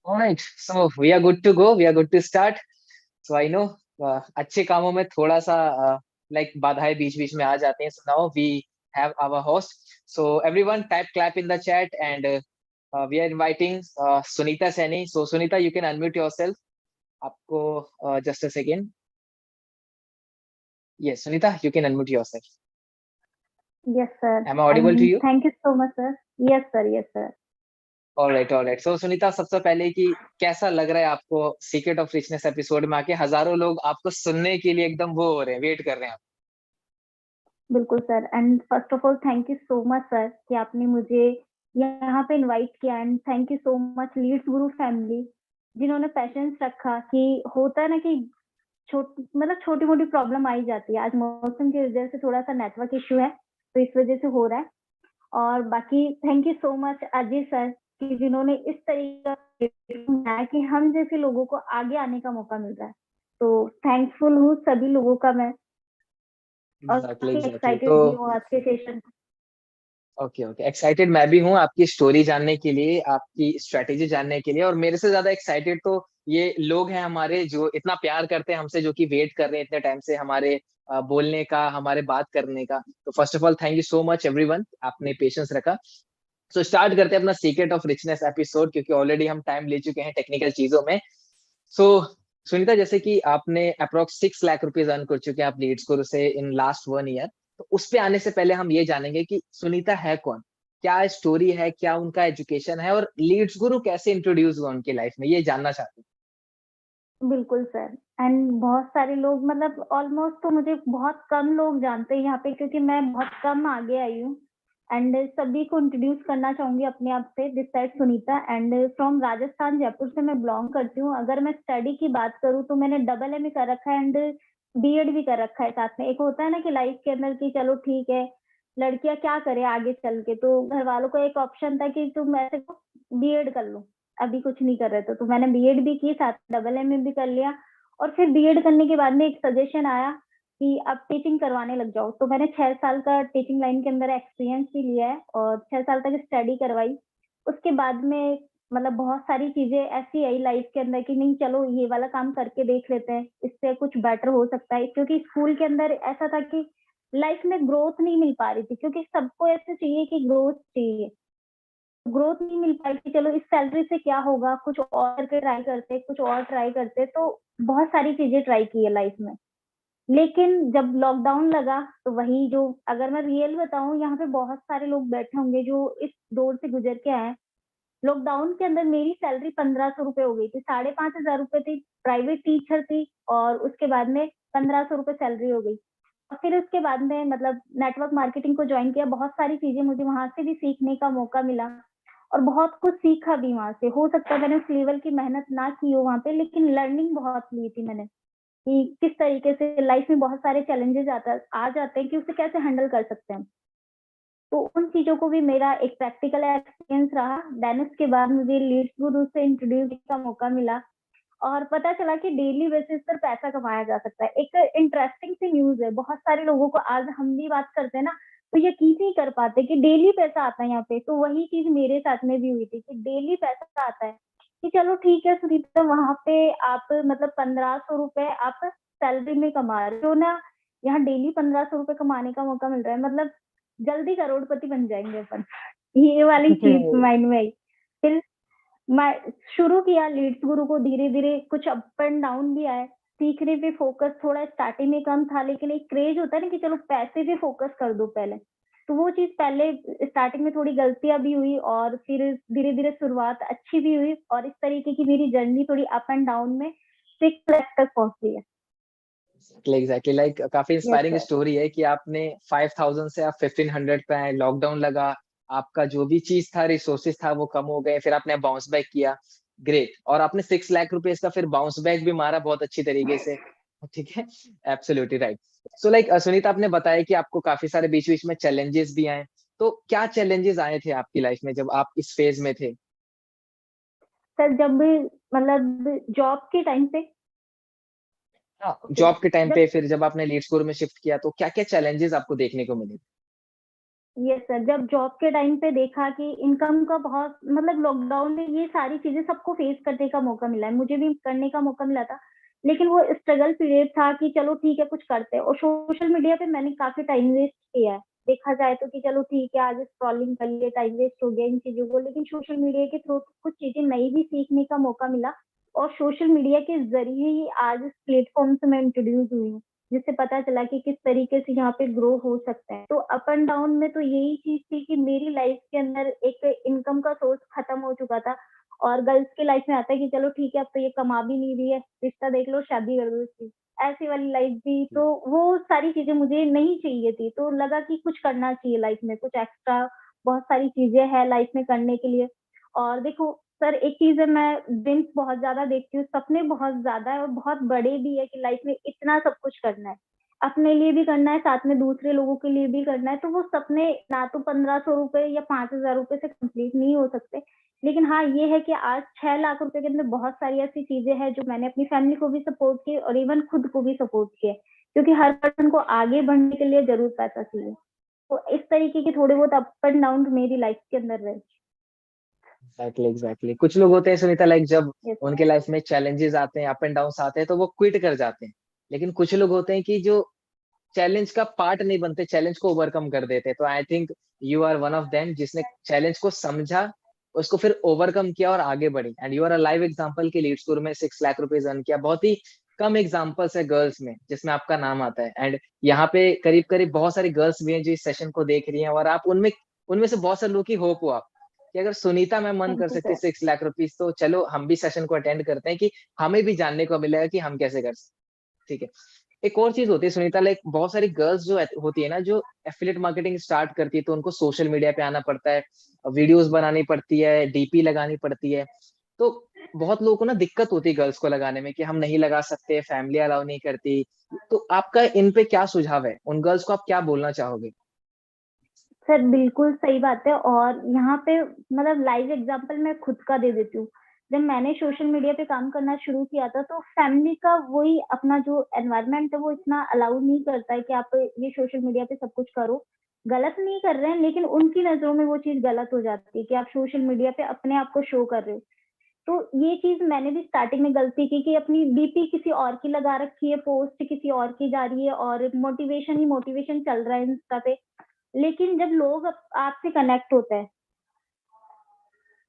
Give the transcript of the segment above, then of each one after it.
All right, so we are good to go. We are good to start. So I know अच्छे कामों में थोड़ा सा like बाधाएं बीच बीच में आ जाते हैं. So now we have our host. So everyone type clap in the chat and we are inviting Sunita Saini. So Sunita, you can unmute yourself. आपको just a second. Yes, Sunita, you can unmute yourself. Yes, sir. Am I audible to you? Thank you so much, sir. Yes, sir. Yes, sir. All right, all right. So Sunita, सबसे पहले कि कैसा लग रहा है आपको secret of richness episode में आके? हजारों लोग आपको सुनने के लिए एकदम वो हो रहे हैं, वेट कर रहे हैं. बिल्कुल sir. And first of all thank you so much sir कि आपने मुझे यहाँ पे इनवाइट किया. And thank you so much Leads Guru family, जिन्होंने पेशेंस रखा. कि होता है ना कि छोटी मोटी प्रॉब्लम आई जाती है. आज मौसम की वजह से थोड़ा सा नेटवर्क इश्यू है, तो इस वजह से हो रहा है. और बाकी thank you so much Ajay sir कि जिन्होंने इस तरीके का कि हम जैसे लोगों को आगे आने का मौका मिल रहा है. तो थैंकफुल हूँ सभी लोगों का मैं. और एग्जैक्टली. एक्साइटेड तो भी हूँ आज के सेशन. ओके ओके, एक्साइटेड मैं भी हूँ आपकी स्टोरी जानने के लिए, आपकी स्ट्रेटेजी जानने के लिए. और मेरे से ज्यादा एक्साइटेड तो ये लोग हैं हमारे जो इतना प्यार करते हैं हमसे, जो कि वेट कर रहे हैं इतने टाइम से हमारे बोलने का, हमारे बात करने का. तो first of all thank you so much everyone, आपने पेशेंस रखा. सो स्टार्ट करते हैं अपना सीक्रेट ऑफ रिचनेस एपिसोड, क्योंकि ऑलरेडी हम टाइम ले चुके हैं टेक्निकल चीजों में. सो सुनीता, जैसे कि आपने अप्रोक्स 6 लाख रुपीज अर्न कर चुके हैं आप लीड्स गुरु से इन लास्ट 1 ईयर. तो उस पे आने से पहले हम ये जानेंगे कि सुनीता है कौन, क्या स्टोरी है, क्या उनका एजुकेशन है, और लीड्स गुरु कैसे इंट्रोड्यूस हुआ उनकी लाइफ में, ये जानना चाहते हैं. बिल्कुल सर. एंड बहुत सारे लोग ऑलमोस्ट तो मुझे बहुत कम लोग जानते हैं यहाँ पे, क्योंकि मैं बहुत कम आगे आई हूँ. एंड सभी को इंट्रोड्यूस करना चाहूंगी अपने आप से. This side Sunita and from Rajasthan, Jaipur से मैं बिलोंग करती हूँ. अगर मैं स्टडी की बात करूँ तो मैंने डबल एमए कर रखा है एंड बीएड भी कर रखा है साथ में. एक होता है ना कि लाइफ के अंदर की चलो ठीक है, लड़कियां क्या करे आगे चल के, तो घर वालों को एक ऑप्शन था कि तुम ऐसे बीएड कर लो. अभी कुछ नहीं कर रहे थे तो मैंने बीएड भी की, साथ डबल एमए भी कर लिया. और फिर बीएड करने के बाद में एक सजेशन आया कि अब टीचिंग करवाने लग जाओ. तो मैंने 6 साल का टीचिंग लाइन के अंदर एक्सपीरियंस भी लिया है और 6 साल तक स्टडी करवाई. उसके बाद में बहुत सारी चीजें ऐसी आई लाइफ के अंदर कि नहीं चलो ये वाला काम करके देख लेते हैं, इससे कुछ बेटर हो सकता है. क्योंकि स्कूल के अंदर ऐसा था कि लाइफ में ग्रोथ नहीं मिल पा रही थी, क्योंकि सबको ऐसे चाहिए कि ग्रोथ चाहिए. ग्रोथ नहीं मिल पाई कि चलो इस सैलरी से क्या होगा, कुछ और करके ट्राई करते, कुछ और ट्राई करते. तो बहुत सारी चीजें ट्राई की है लाइफ में. लेकिन जब लॉकडाउन लगा तो वही जो, अगर मैं रियल बताऊं, यहाँ पे बहुत सारे लोग बैठे होंगे जो इस दौर से गुजर के आए. लॉकडाउन के अंदर मेरी सैलरी 1500 रुपए हो गई थी. 5,500 रुपए थी, प्राइवेट टीचर थी. और उसके बाद में 1500 रुपए सैलरी हो गई. और फिर उसके बाद में नेटवर्क मार्केटिंग को ज्वाइन किया. बहुत सारी चीजें मुझे वहां से भी सीखने का मौका मिला और बहुत कुछ सीखा भी वहां से. हो सकता है मैंने उस लेवल की मेहनत ना की हो वहां पे, लेकिन लर्निंग बहुत ली थी मैंने कि किस तरीके से लाइफ में बहुत सारे चैलेंजेस आ जाते हैं कि उसे कैसे हैंडल कर सकते हैं. तो उन चीजों को भी मेरा एक प्रैक्टिकल एक्सपीरियंस रहा. देन उसके बाद मुझे लीड्स गुरु से इंट्रोड्यूस का मौका मिला और पता चला कि डेली बेसिस पर पैसा कमाया जा सकता है. एक इंटरेस्टिंग सी न्यूज है. बहुत सारे लोगों को, आज हम भी बात करते हैं ना, तो यकीन नहीं कर पाते कि डेली पैसा आता है यहाँ पे. तो वही चीज मेरे साथ में भी हुई थी कि डेली पैसा आता है. कि चलो ठीक है सुनीता, वहां पे आप 1500 रुपए आप सैलरी में कमा रहे हो ना, यहाँ डेली 1500 रुपए कमाने का मौका मिल रहा है. जल्दी करोड़पति बन जाएंगे अपन. ये वाली चीज माइंड में आई. फिर मैं शुरू किया लीड्स गुरु को. धीरे धीरे कुछ अप एंड डाउन भी आए. सीखने पे फोकस थोड़ा स्टार्टिंग में कम था, लेकिन एक क्रेज होता है ना कि चलो पैसे पे फोकस कर दो पहले. तो वो चीज पहले स्टार्टिंग में थोड़ी गलतियां भी हुई और फिर धीरे धीरे शुरुआत अच्छी भी हुई. और इस तरीके की मेरी जर्नी थोड़ी अप एंड डाउन में 6 लाख तक पहुंची है. एग्जैक्टली, लाइक काफी यस इंस्पायरिंग सर. स्टोरी है कि आपने 5,000 से आप 1,500 पे आए, लॉकडाउन लगा, आपका जो भी चीज था, रिसोर्सेज था, वो कम हो गए, फिर आपने बाउंस बैक किया. ग्रेट. और आपने 6 लाख रुपए का फिर बाउंस बैक भी मारा बहुत अच्छी तरीके से. ठीक है, absolutely right. So like Sunita, आपने बताया कि आपको काफी सारे बीच बीच में चैलेंजेस भी आए. तो क्या चैलेंजेस आए थे आपकी लाइफ में जब आप इस फेज में थे? सर जब भी जॉब के टाइम पे. हाँ, ओके. जॉब के टाइम जब पे फिर जब आपने लीड स्कोर में शिफ्ट किया तो क्या क्या चैलेंजेस आपको देखने को मिले? यस सर, जब जॉब के टाइम पे देखा कि इनकम का बहुत मतलब लॉकडाउन में ये सारी चीजें सबको फेस करने का मौका मिला है, मुझे भी करने का मौका मिला था। लेकिन वो स्ट्रगल पीरियड था कि चलो ठीक है कुछ करते हैं, और सोशल मीडिया पे मैंने काफी टाइम वेस्ट किया है। देखा जाए तो कि चलो ठीक है आज स्क्रॉलिंग कर लिए, टाइम वेस्ट हो गया इन चीजों को, लेकिन सोशल मीडिया के थ्रू कुछ चीजें नई भी सीखने का मौका मिला। और सोशल मीडिया के जरिए ही आज इस प्लेटफॉर्म से मैं इंट्रोड्यूस हुई हूँ, जिससे पता चला कि किस तरीके से यहाँ पे ग्रो हो सकता है। तो अप एंड डाउन में तो यही चीज थी कि मेरी लाइफ के अंदर एक इनकम का सोर्स खत्म हो चुका था, और गर्ल्स की लाइफ में आता है कि चलो ठीक है अब तो ये कमा भी नहीं रही है, रिश्ता देख लो शादी कर दो इसकी, ऐसी वाली लाइफ भी। तो वो सारी चीजें मुझे नहीं चाहिए थी, तो लगा कि कुछ करना चाहिए लाइफ में, कुछ एक्स्ट्रा बहुत सारी चीजें हैं लाइफ में करने के लिए। और देखो सर, एक चीज है, मैं ड्रीम्स बहुत ज्यादा देखती हूँ, सपने बहुत ज्यादा है और बहुत बड़े भी है कि लाइफ में इतना सब कुछ करना है, अपने लिए भी करना है, साथ में दूसरे लोगों के लिए भी करना है। तो वो सपने ना तो 1500 रुपए या 5000 रुपए से कंप्लीट नहीं हो सकते, लेकिन हाँ ये है कि आज 6 लाख रुपए के अंदर बहुत सारी ऐसी चीजें हैं जो मैंने अपनी फैमिली को भी सपोर्ट की और इवन खुद को भी सपोर्ट किया, क्योंकि हर पर्सन को आगे बढ़ने के लिए जरूर पैसा चाहिए। तो इस तरीके के थोड़े बहुत अप एंड डाउन मेरी लाइफ के अंदर रहे। Exactly exactly. कुछ लोग होते हैं सुनीता, लाइक जब यस उनके लाइफ में चैलेंजेस आते हैं, अप एंड डाउन आते हैं, तो वो क्विट कर जाते हैं। लेकिन कुछ लोग होते हैं कि जो चैलेंज का पार्ट नहीं बनते, चैलेंज को ओवरकम कर देते हैं। तो I think you are one of them जिसने चैलेंज को समझा, उसको फिर ओवरकम किया और आगे बढ़ी। And you are a live example कि लीड स्कोर में 6 लाख रुपीज अर्न किया। बहुत ही कम एग्जांपल्स है गर्ल्स में जिसमें आपका नाम आता है। एंड यहाँ पे करीब करीब बहुत सारी गर्ल्स भी हैं जो इस सेशन को देख रही हैं, और आप उनमें उनमें से बहुत सारे लोग की होप हो आप, कि अगर सुनीता मैम मन कर थैंक यू सकती सर। 6 लाख रुपीज, तो चलो हम भी सेशन को अटेंड करते हैं कि हमें भी जानने को मिलेगा कि हम कैसे कर सकते हैं। ठीक है। एक और चीज होती है सुनीता, लाइक बहुत सारी गर्ल्स जो होती है ना, जो एफिलिएट मार्केटिंग स्टार्ट करती है, तो उनको सोशल मीडिया पे आना पड़ता है, वीडियोस बनानी पड़ती है, डीपी लगानी पड़ती है। तो बहुत लोगों को ना दिक्कत होती है गर्ल्स को लगाने में, कि हम नहीं लगा सकते, फैमिली अलाउ नहीं करती। तो आपका इन पे क्या सुझाव है, उन गर्ल्स को आप क्या बोलना चाहोगे? सर बिल्कुल सही बात है, और यहाँ पे मतलब लाइव एग्जांपल मैं खुद का दे देती हूँ। जब मैंने सोशल मीडिया पे काम करना शुरू किया था, तो फैमिली का वही अपना जो एनवायरनमेंट है वो इतना अलाउ नहीं करता है कि आप ये सोशल मीडिया पे सब कुछ करो। गलत नहीं कर रहे हैं, लेकिन उनकी नजरों में वो चीज गलत हो जाती है कि आप सोशल मीडिया पे अपने आप को शो कर रहे हो। तो ये चीज मैंने भी स्टार्टिंग में गलती की कि अपनी डीपी किसी और की लगा रखी है, पोस्ट किसी और की जा रही है, और मोटिवेशन ही मोटिवेशन चल रहा है इंस्टा पे। लेकिन जब लोग आपसे कनेक्ट होते हैं,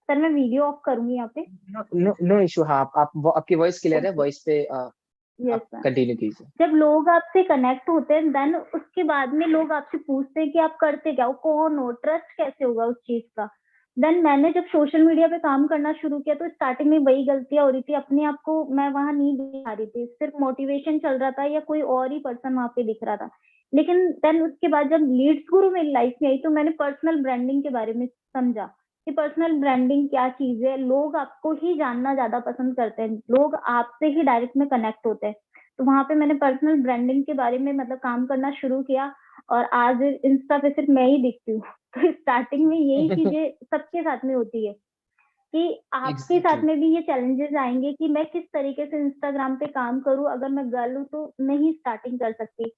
सर मैं वीडियो ऑफ करूंगी यहाँ पे। No no no issue. हाँ, आपकी वॉइस क्लियर है, ओके। वॉइस पे यस आप सर। कंटिन्यू कीजिए। जब लोग आपसे कनेक्ट होते हैं, देन उसके बाद में लोग आपसे पूछते हैं कि आप करते क्या हो, कौन हो, ट्रस्ट कैसे होगा उस चीज का। देन मैंने जब सोशल मीडिया पे काम करना शुरू किया, तो स्टार्टिंग में वही गलतियां हो रही थी, अपने आप को मैं वहां नहीं दिखा रही थी, सिर्फ मोटिवेशन चल रहा था या कोई और ही पर्सन वहां पे दिख रहा था। लेकिन देन उसके बाद जब लीड्स गुरु मेरी लाइफ में आई, तो मैंने पर्सनल ब्रांडिंग के बारे में समझा कि पर्सनल ब्रांडिंग क्या चीज है। लोग आपको ही जानना ज्यादा पसंद करते हैं, लोग आपसे ही डायरेक्ट में कनेक्ट होते हैं। तो वहां पे मैंने पर्सनल ब्रांडिंग के बारे में मतलब काम करना शुरू किया, और आज इंस्टा पे सिर्फ मैं ही दिखती हूँ। तो स्टार्टिंग में यही चीजें सबके साथ में होती है कि आपके साथ एग्जैक्टली। में भी ये चैलेंजेस आएंगे कि मैं किस तरीके से इंस्टाग्राम पे काम करूं, अगर मैं गर्ल हूं तो नहीं स्टार्टिंग कर सकती।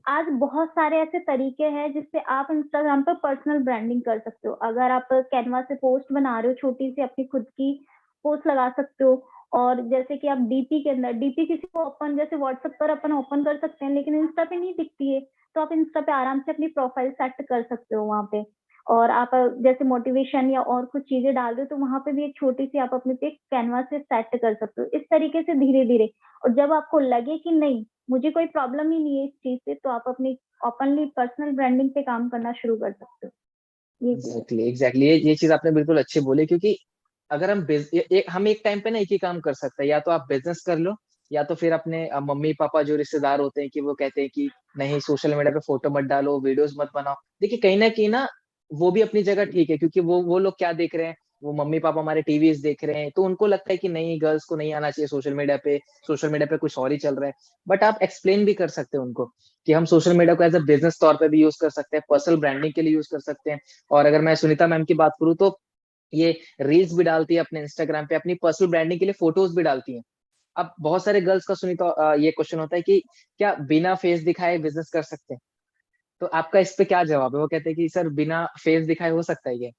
आज बहुत सारे ऐसे तरीके हैं जिससे आप इंस्टाग्राम पर पर्सनल ब्रांडिंग कर सकते हो। अगर आप कैनवा से पोस्ट बना रहे हो, छोटी सी अपनी खुद की पोस्ट लगा सकते हो। और जैसे कि आप डीपी के अंदर, डीपी किसी को ओपन, जैसे व्हाट्सएप पर अपन ओपन कर सकते हैं लेकिन इंस्टा पे नहीं दिखती है, तो आप इंस्टा पे आराम से अपनी प्रोफाइल सेट कर सकते हो वहां पे। और आप जैसे मोटिवेशन या और कुछ चीजें डाल रहे हो, तो वहां पे भी एक छोटी सी आप अपनी पिक कैनवास से सेट कर सकते हो। इस तरीके से धीरे धीरे, और जब आपको लगे कि नहीं मुझे कोई प्रॉब्लम ही नहीं है इस चीज से, तो आप अपनी ओपनली पर्सनल ब्रांडिंग पे काम करना शुरू कर सकते हो। ये चीज है। Exactly exactly. ये चीज आपने बिल्कुल अच्छी बोली, क्योंकि अगर हम एक टाइम पे ना एक ही काम कर सकते हैं। या तो आप बिजनेस कर लो, या तो फिर अपने मम्मी पापा जो रिश्तेदार होते हैं, कि वो कहते हैं कि नहीं सोशल मीडिया पे फोटो मत डालो, वीडियोस मत बनाओ। देखिए कहीं ना कहीं ना वो भी अपनी जगह ठीक है, क्योंकि वो लोग क्या देख रहे हैं, वो मम्मी पापा हमारे टीवीज देख रहे हैं, तो उनको लगता है कि नहीं गर्ल्स को नहीं आना चाहिए सोशल मीडिया पे, सोशल मीडिया पे कुछ और ही चल रहा है। बट आप एक्सप्लेन भी कर सकते हैं उनको कि हम सोशल मीडिया को एज अ बिजनेस तौर पे भी यूज कर सकते हैं, पर्सनल ब्रांडिंग के लिए यूज कर सकते हैं। और अगर मैं सुनीता मैम की बात करूँ, तो ये रील्स भी डालती है अपने इंस्टाग्राम पे, अपनी पर्सनल ब्रांडिंग के लिए फोटोज भी डालती हैं। अब बहुत सारे गर्ल्स का सुनी तो ये क्वेश्चन होता है कि क्या बिना फेस दिखाए बिजनेस कर सकते हैं? तो आपका इस पे क्या जवाब है? वो कहते हैं कि सर बिना फेस दिखाए हो सकता है ये?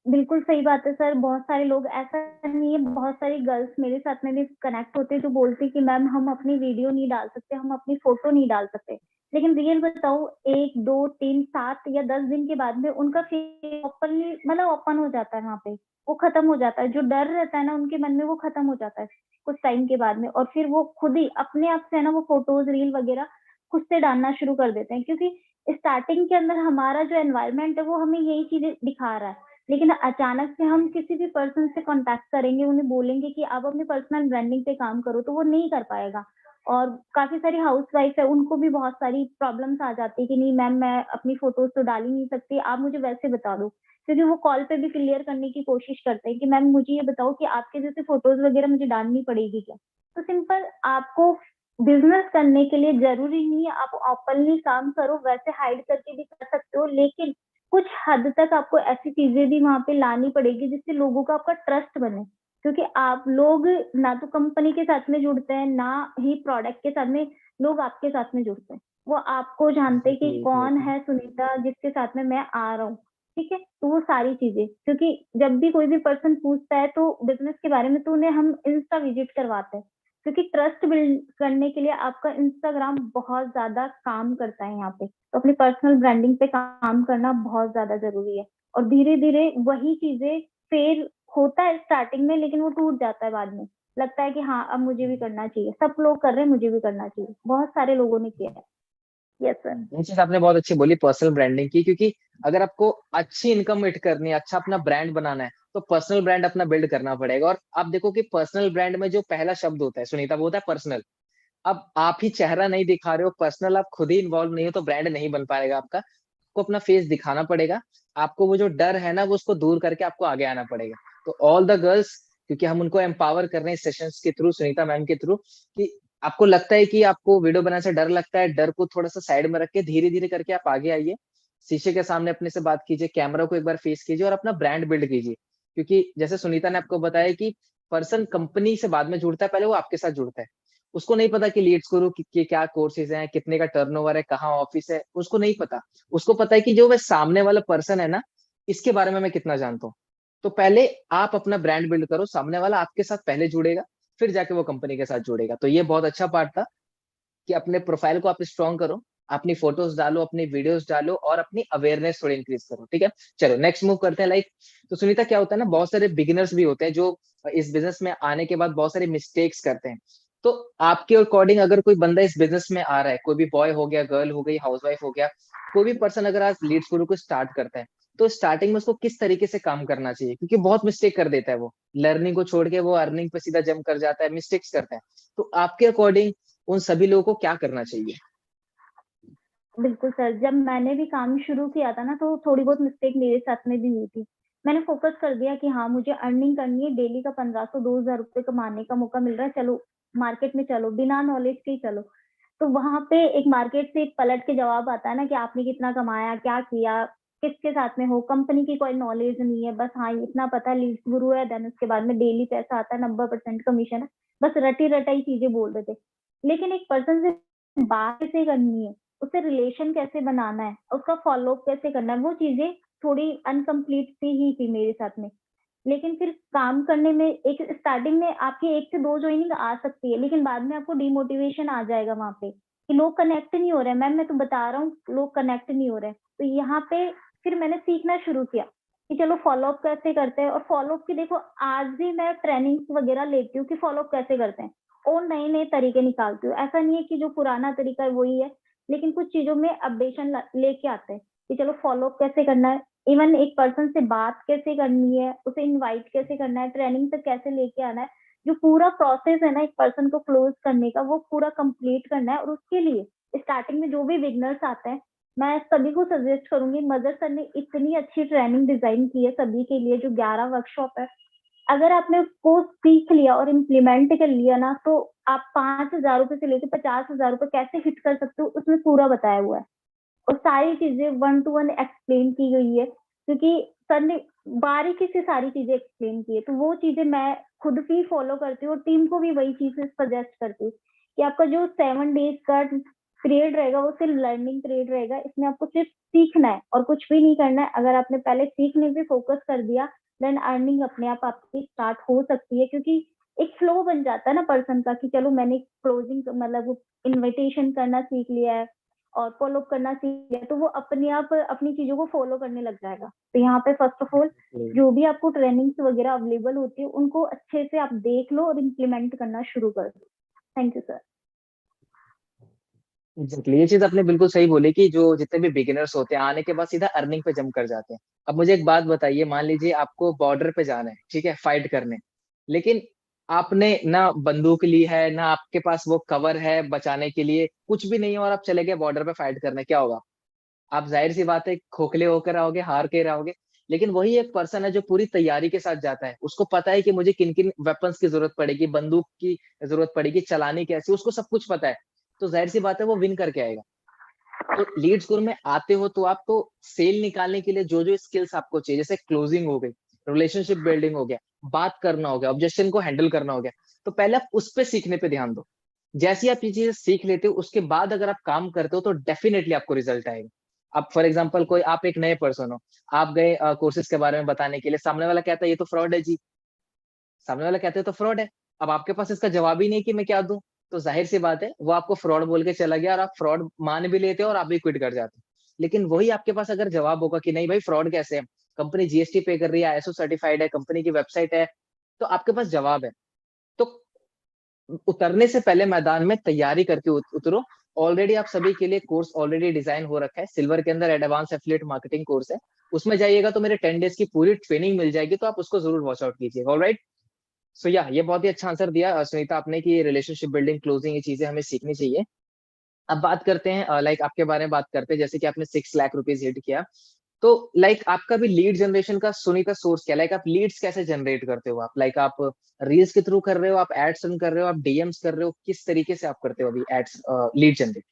बिल्कुल सही बात है सर। बहुत सारे लोग, ऐसा नहीं है, बहुत सारी गर्ल्स मेरे साथ में भी कनेक्ट होते हैं जो बोलती है कि मैम हम अपनी वीडियो नहीं डाल सकते, हम अपनी फोटो नहीं डाल सकते। लेकिन रियल बताओ, 1 2 3 7 या 10 दिन के बाद में उनका फेस ओपनली मतलब ओपन हो जाता है, वहां पे वो खत्म हो जाता है। जो डर रहता है ना उनके मन में, वो खत्म हो जाता है कुछ टाइम के बाद में। और फिर वो खुद ही अपने आप से है ना, वो फोटोज रील वगैरह खुद से डालना शुरू कर देते हैं। क्योंकि स्टार्टिंग के अंदर हमारा जो एनवायरमेंट है वो हमें यही चीजें दिखा रहा है। लेकिन अचानक से हम किसी भी पर्सन से कांटेक्ट करेंगे, उन्हें बोलेंगे कि आप अपनी पर्सनल ब्रांडिंग पे काम करो, तो वो नहीं कर पाएगा। और काफी सारी हाउसवाइफ है, उनको भी बहुत सारी प्रॉब्लम्स आ जाती है कि नहीं मैम मैं अपनी फोटोज तो डाल ही नहीं सकती, आप मुझे वैसे बता दो। क्योंकि वो कॉल पे भी क्लियर करने की कोशिश करते हैं कि मैम मुझे ये बताओ कि आपके जैसे फोटोज वगैरह मुझे डालनी पड़ेगी क्या। तो सिंपल, आपको बिजनेस करने के लिए जरूरी नहीं है आप ओपनली काम करो, वैसे हाइड करके भी कर सकते हो। लेकिन कुछ हद तक आपको ऐसी चीजें भी वहां पे लानी पड़ेगी जिससे लोगों का आपका ट्रस्ट बने। क्योंकि आप लोग ना तो कंपनी के साथ में जुड़ते हैं, ना ही प्रोडक्ट के साथ में लोग आपके साथ में जुड़ते हैं। वो आपको जानते हैं कि एग्जैक्टली कौन एग्जैक्टली। है सुनीता जिसके साथ में मैं आ रहा हूँ। ठीक है, तो वो सारी चीजें, क्योंकि जब भी कोई भी पर्सन पूछता है तो बिजनेस के बारे में, तो उन्हें हम इंस्टा विजिट करवाते हैं। क्योंकि ट्रस्ट बिल्ड करने के लिए आपका इंस्टाग्राम बहुत ज्यादा काम करता है यहाँ पे। तो अपनी पर्सनल ब्रांडिंग पे काम करना बहुत ज्यादा जरूरी है। और धीरे धीरे वही चीजें फेल होता है स्टार्टिंग में, लेकिन वो टूट जाता है बाद में। लगता है कि हाँ अब मुझे भी करना चाहिए, सब लोग कर रहे हैं मुझे भी करना चाहिए। बहुत सारे लोगों ने किया है। Yes sir. ये चीज आपने बहुत अच्छी बोली पर्सनल ब्रांडिंग की, क्योंकि अगर आपको अच्छी इनकम मेट करनी है, अच्छा अपना ब्रांड बनाना है, तो पर्सनल ब्रांड अपना बिल्ड करना पड़ेगा। और आप देखो कि पर्सनल ब्रांड में जो पहला शब्द होता है सुनीता, वो होता है पर्सनल। अब आप ही चेहरा नहीं दिखा रहे हो, पर्सनल आप खुद ही इन्वॉल्व नहीं हो, तो ब्रांड नहीं बन पाएगा आपका। आपको अपना फेस दिखाना पड़ेगा। आपको वो जो डर है ना, वो उसको दूर करके आपको आगे आना पड़ेगा। तो ऑल द गर्ल्स, क्योंकि हम उनको एम्पावर कर रहे हैं सेशंस के थ्रू, सुनीता मैम के थ्रू, कि आपको लगता है कि आपको वीडियो बनाने से डर लगता है, डर को थोड़ा सा साइड में रख के धीरे धीरे करके आप आगे आइए। शीशे के सामने अपने से बात कीजिए, कैमरा को एक बार फेस कीजिए और अपना ब्रांड बिल्ड कीजिए। क्योंकि जैसे सुनीता ने आपको बताया कि पर्सन कंपनी से बाद में जुड़ता है, पहले वो आपके साथ जुड़ता है। उसको नहीं पता कि लीड्स गुरु के क्या कोर्सेज हैं, कितने का टर्नओवर है, कहाँ ऑफिस है, उसको नहीं पता। उसको पता है कि जो वह सामने वाला पर्सन है ना, इसके बारे में मैं कितना जानता हूँ। तो पहले आप अपना ब्रांड बिल्ड करो, सामने वाला आपके साथ पहले जुड़ेगा, फिर जाके वो कंपनी के साथ जुड़ेगा। तो ये बहुत अच्छा पार्ट था कि अपने प्रोफाइल को आप स्ट्रॉन्ग करो, अपनी फोटोज डालो, अपनी वीडियोस डालो और अपनी अवेयरनेस थोड़ी इंक्रीज करो। ठीक है, चलो नेक्स्ट मूव करते हैं। लाइक, तो सुनीता क्या होता है ना, बहुत सारे बिगिनर्स भी होते हैं जो इस बिजनेस में आने के बाद बहुत सारे मिस्टेक्स करते हैं। तो आपके अकॉर्डिंग अगर कोई बंदा इस बिजनेस में आ रहा है, कोई भी बॉय हो गया, गर्ल हो गई, हाउसवाइफ हो गया, कोई भी पर्सन अगर आज लीड्स गुरु को स्टार्ट करता है, तो स्टार्टिंग में उसको किस तरीके से काम करना चाहिए? क्योंकि बहुत मिस्टेक कर देता है वो, लर्निंग को छोड़ के वो अर्निंग पे सीधा जंप कर जाता है, मिस्टेक्स करता है। तो आपके अकॉर्डिंग उन सभी लोगों को क्या करना चाहिए? बिल्कुल सर, जब मैंने भी काम शुरू किया था ना, तो थोड़ी बहुत मिस्टेक मेरे साथ में भी हुई थी। मैंने फोकस कर दिया कि हाँ मुझे अर्निंग करनी है, डेली का 1500 2000 रुपए कमाने का मौका मिल रहा है, चलो मार्केट में चलो, बिना नॉलेज के ही चलो। तो वहां पे एक मार्केट से एक पलट के जवाब आता है ना कि आपने कितना कमाया, क्या किया, किसके साथ में हो, कंपनी की कोई नॉलेज नहीं है, बस हाँ इतना पता है लीड्स गुरु है, देन उसके बाद में डेली पैसा आता है, 90% कमीशन है। बस रटी रटाई चीजें बोल रहे थे। लेकिन एक पर्सन से बात कैसे करनी है, उससे रिलेशन कैसे बनाना है, उसका फॉलो अप कैसे करना है, वो चीजें थोड़ी अनकम्प्लीट सी ही थी मेरे साथ में। लेकिन फिर काम करने में एक स्टार्टिंग में आपकी 1 से 2 ज्वाइनिंग आ सकती है, लेकिन बाद में आपको डिमोटिवेशन आ जाएगा वहां पे कि लोग कनेक्ट नहीं हो रहे हैं। मैम मैं तो बता रहा हूँ लोग कनेक्ट नहीं हो रहे हैं। तो यहाँ पे फिर मैंने सीखना शुरू किया कि चलो फॉलो अप कैसे करते हैं। और फॉलो अप की देखो, आज भी मैं ट्रेनिंग वगैरह लेती हूँ कि फॉलो अप कैसे करते हैं, और नए नए तरीके निकालती हूँ। ऐसा नहीं है कि जो पुराना तरीका है वही है, लेकिन कुछ चीजों में अपडेशन लेके आते हैं कि चलो फॉलो अप कैसे करना है, इवन एक पर्सन से बात कैसे करनी है, उसे इनवाइट कैसे करना है, ट्रेनिंग तक कैसे लेके आना है। जो पूरा प्रोसेस है ना एक पर्सन को क्लोज करने का, वो पूरा कंप्लीट करना है। और उसके लिए स्टार्टिंग में जो भी बिगनर्स आते हैं, मैं सभी को सजेस्ट करूंगी, मदर सर ने इतनी अच्छी ट्रेनिंग डिजाइन की है सभी के लिए, जो 11 वर्कशॉप है। अगर आपने उसको सीख लिया और इम्प्लीमेंट कर लिया ना, तो आप 5,000 रुपए से लेकर 50,000 रुपए कैसे हिट कर सकते हो उसमें पूरा बताया हुआ है। और सारी चीजें 1 to 1 एक्सप्लेन की गई है, क्योंकि सर ने बारीकी से सारी चीजें एक्सप्लेन की है। तो वो चीजें मैं खुद भी फॉलो करती हूँ और टीम को भी वही चीजें सजेस्ट करती हूँ कि आपका जो 7 डेज का पीरियड रहेगा वो सिर्फ लर्निंग पीरियड रहेगा, इसमें आपको सिर्फ सीखना है और कुछ भी नहीं करना है। अगर आपने पहले सीखने पे फोकस कर दिया, देन अर्निंग अपने आप आपकी स्टार्ट हो सकती है, क्योंकि एक फ्लो बन जाता है ना पर्सन का कि चलो मैंने क्लोजिंग मतलब इनविटेशन करना सीख लिया है और फॉलो अप करना सीख लिया, तो वो अपने आप अपनी चीजों को फॉलो करने लग जाएगा। तो यहाँ पे फर्स्ट ऑफ ऑल जो भी आपको ट्रेनिंग्स वगैरह अवेलेबल होती है उनको अच्छे से आप देख लो और इम्प्लीमेंट करना शुरू कर दो। Thank you sir. एग्जैक्टली, ये चीज आपने बिल्कुल सही बोली कि जो जितने भी बिगिनर्स होते हैं आने के बाद सीधा अर्निंग पे जंप कर जाते हैं। अब मुझे एक बात बताइए, मान लीजिए आपको बॉर्डर पे जाना है, ठीक है, फाइट करने, लेकिन आपने ना बंदूक ली है, ना आपके पास वो कवर है बचाने के लिए, कुछ भी नहीं है, और आप चले गए बॉर्डर पे फाइट करने, क्या होगा? आप जाहिर सी बात है खोखले होकर आओगे, हार के रहोगे। लेकिन वही एक पर्सन है जो पूरी तैयारी के साथ जाता है, उसको पता है कि मुझे किन किन वेपन्स की जरूरत पड़ेगी, बंदूक की जरूरत पड़ेगी, चलानी कैसे, उसको सब कुछ पता है। तो जाहिर सी बात है वो विन करके आएगा। तो लीड स्कोर में आते हो तो आप तो सेल निकालने के लिए जो जो स्किल्स आपको चाहिए, जैसे क्लोजिंग हो गई, रिलेशनशिप बिल्डिंग हो गया, बात करना हो गया, ऑब्जेक्शन को हैंडल करना हो गया, तो पहले आप उस पे सीखने पे ध्यान दो। जैसे ही आप ये चीजें सीख लेते हो उसके बाद अगर आप काम करते हो तो डेफिनेटली आपको रिजल्ट आएगा। अब फॉर एग्जाम्पल कोई आप एक नए पर्सन हो, आप गए कोर्सेज के बारे में बताने के लिए, सामने वाला कहता है ये तो फ्रॉड है जी, सामने वाला कहते हैं तो फ्रॉड है। अब आपके पास इसका जवाब ही नहीं कि मैं क्या दूं, तो जाहिर सी बात है वो आपको फ्रॉड बोल के चला गया और आप फ्रॉड मान भी लेते हो और आप भी क्विट कर जाते हो। लेकिन वही आपके पास अगर जवाब होगा कि नहीं भाई फ्रॉड कैसे है, कंपनी जीएसटी पे कर रही है, आईएसओ सर्टिफाइड है, कंपनी की वेबसाइट है, तो आपके पास जवाब है। तो उतरने से पहले मैदान में तैयारी करके उतरो। ऑलरेडी आप सभी के लिए कोर्स ऑलरेडी डिजाइन हो रखा है, सिल्वर के अंदर एडवांस एफिलिएट मार्केटिंग कोर्स है, उसमें जाइएगा तो मेरे 10 डेज की पूरी ट्रेनिंग मिल जाएगी, तो आप उसको जरूर वॉच आउट कीजिएगा। ऑलराइट। सो या ये बहुत ही अच्छा आंसर दिया सुनीता आपने कि रिलेशनशिप बिल्डिंग, क्लोजिंग, ये चीजें हमें सीखनी चाहिए। अब बात करते हैं लाइक आपके बारे में बात करते हैं, जैसे कि आपने 6 लाख रुपीज हिट किया, तो लाइक आपका भी लीड जनरेशन का सुनीता सोर्स क्या, लाइक आप लीड्स कैसे जनरेट करते हो? आप लाइक आप रील्स के थ्रू कर रहे हो, आप एड्स रन कर रहे हो, आप डीएम्स कर रहे हो, किस तरीके से आप करते हो अभी ads lead generate?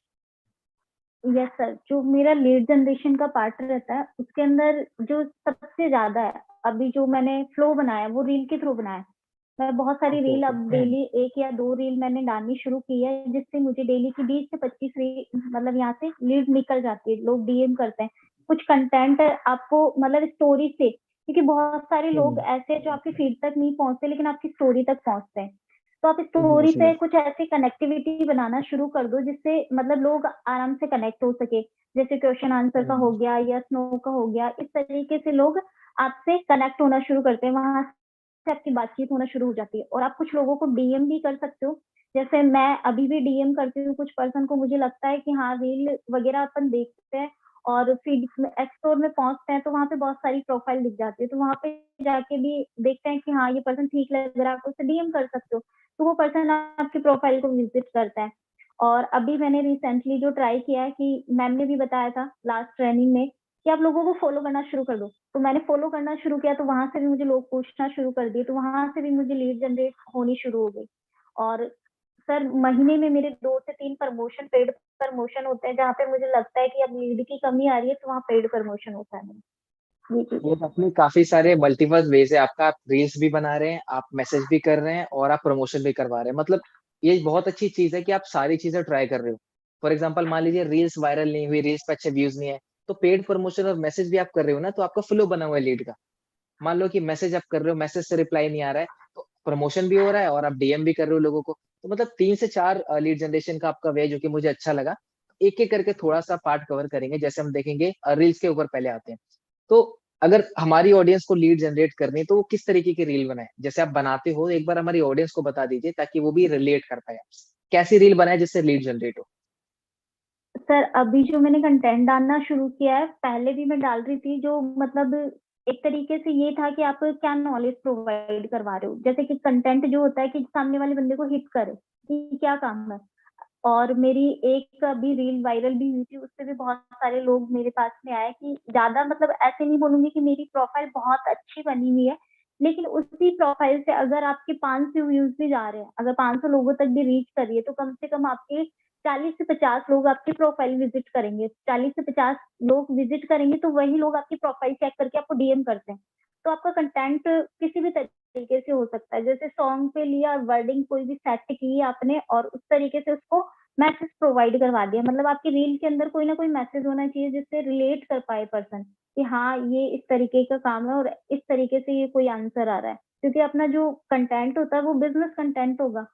Yes sir, जो मेरा लीड जनरेशन का पार्ट रहता है उसके अंदर जो सबसे ज्यादा है, अभी जो मैंने फ्लो बनाया वो रील के थ्रू बनाया है। मैं बहुत सारी ओके रील ओके। अब डेली 1 या 2 रील मैंने डालनी शुरू की है, जिससे मुझे डेली की 20 से 25 रील मतलब यहाँ से लीड निकल जाती है, लोग डीएम करते हैं। कुछ कंटेंट आपको मतलब स्टोरी से, क्योंकि बहुत सारे लोग ऐसे हैं जो आपकी फीड तक नहीं पहुंचते लेकिन आपकी स्टोरी तक पहुंचते हैं। तो आप स्टोरी से इमोशनल। कुछ ऐसी कनेक्टिविटी बनाना शुरू कर दो जिससे मतलब लोग आराम से कनेक्ट हो सके। जैसे क्वेश्चन आंसर का हो गया या स्नो का हो गया, इस तरीके से लोग आपसे कनेक्ट होना शुरू करते हैं, वहां से आपकी बातचीत होना शुरू हो जाती है। और आप कुछ लोगों को डीएम भी कर सकते हो, जैसे मैं अभी भी डीएम करती हूँ कुछ पर्सन को, मुझे लगता है कि हाँ रील वगैरह अपन देखते हैं और फीड में एक्सप्लोर में पहुंचते हैं तो वहां पे बहुत सारी प्रोफाइल दिख जाती है, तो वहां पे जाके भी देखते हैं कि हाँ ये पर्सन ठीक लग रहा है, आप उसे डीएम कर सकते हो, तो वो पर्सन आपकी प्रोफाइल को विजिट करता है। और अभी मैंने रिसेंटली जो ट्राई किया है कि मैम ने भी बताया था लास्ट ट्रेनिंग में कि आप लोगों को फॉलो करना शुरू कर दो, तो मैंने फॉलो करना शुरू किया, तो वहां से भी मुझे लोग पूछना शुरू कर दिए, तो वहां से भी मुझे लीड जनरेट होनी शुरू हो गई। और सर महीने में मेरे 2 से 3 प्रमोशन, पेड प्रमोशन होते हैं, जहाँ पे मुझे लगता है कि अब लीड की कमी आ रही है तो वहाँ पेड प्रमोशन होता है मेरा। ये चीज ये है। तो अपने काफी सारे मल्टीपल वेज है आपका, आप रील्स भी बना रहे हैं, आप मैसेज भी कर रहे हैं, और आप प्रमोशन भी करवा रहे हैं, मतलब ये बहुत अच्छी चीज है कि आप सारी चीजें ट्राई कर रहे हो। फॉर एग्जाम्पल मान लीजिए रील्स वायरल नहीं हुई, रील्स पे अच्छे व्यूज नहीं है, तो पेड प्रमोशन और मैसेज भी आप कर रहे हो ना, तो आपका फ्लो बना हुआ है लीड का। मान लो कि मैसेज आप कर रहे हो, मैसेज से रिप्लाई नहीं आ रहा है, तो प्रमोशन भी हो रहा है और आप डीएम भी कर रहे हो लोगों को, तो मतलब 3 से 4 लीड जनरेशन का आपका वे, जो कि मुझे अच्छा लगा। एक एक करके थोड़ा सा पार्ट कवर करेंगे, जैसे हम देखेंगे रील्स के ऊपर पहले आते हैं। तो अगर हमारी ऑडियंस को लीड जनरेट करनी है तो वो किस तरीके की रील बनाए, जैसे आप बनाते हो एक बार हमारी ऑडियंस को बता दीजिए ताकि वो भी रिलेट कर पाए आपसे। कैसी रील बनाए जिससे लीड जनरेट हो? सर अभी जो मैंने कंटेंट डालना शुरू किया है, पहले भी मैं डाल रही थी, जो मतलब एक तरीके से ये था कि आप क्या नॉलेज प्रोवाइड करवा रहे हो, जैसे कि कंटेंट जो होता है कि सामने वाले बंदे को हिट करे कि क्या काम है। और मेरी एक अभी रील वायरल भी हुई थी, उससे भी बहुत सारे लोग मेरे पास में आए कि ज्यादा मतलब ऐसे नहीं बोलूंगी कि मेरी प्रोफाइल बहुत अच्छी बनी हुई है, लेकिन उसी प्रोफाइल से अगर आपके 500 व्यूज भी जा रहे हैं, अगर 500 लोगों तक भी रीच करिए, तो कम से कम आपके 40 से 50 लोग आपकी प्रोफाइल विजिट करेंगे। 40 से 50 लोग विजिट करेंगे तो वही लोग आपकी प्रोफाइल चेक करके आपको डीएम करते हैं। तो आपका कंटेंट किसी भी तरीके से हो सकता है, जैसे सॉन्ग पे लिया वर्डिंग कोई भी सेट की आपने और उस तरीके से उसको मैसेज प्रोवाइड करवा दिया। मतलब आपकी रील के अंदर कोई ना कोई मैसेज होना चाहिए जिससे रिलेट कर पाए पर्सन कि हाँ ये इस तरीके का काम है और इस तरीके से ये कोई आंसर आ रहा है, क्योंकि अपना जो कंटेंट होता है वो बिजनेस कंटेंट होगा।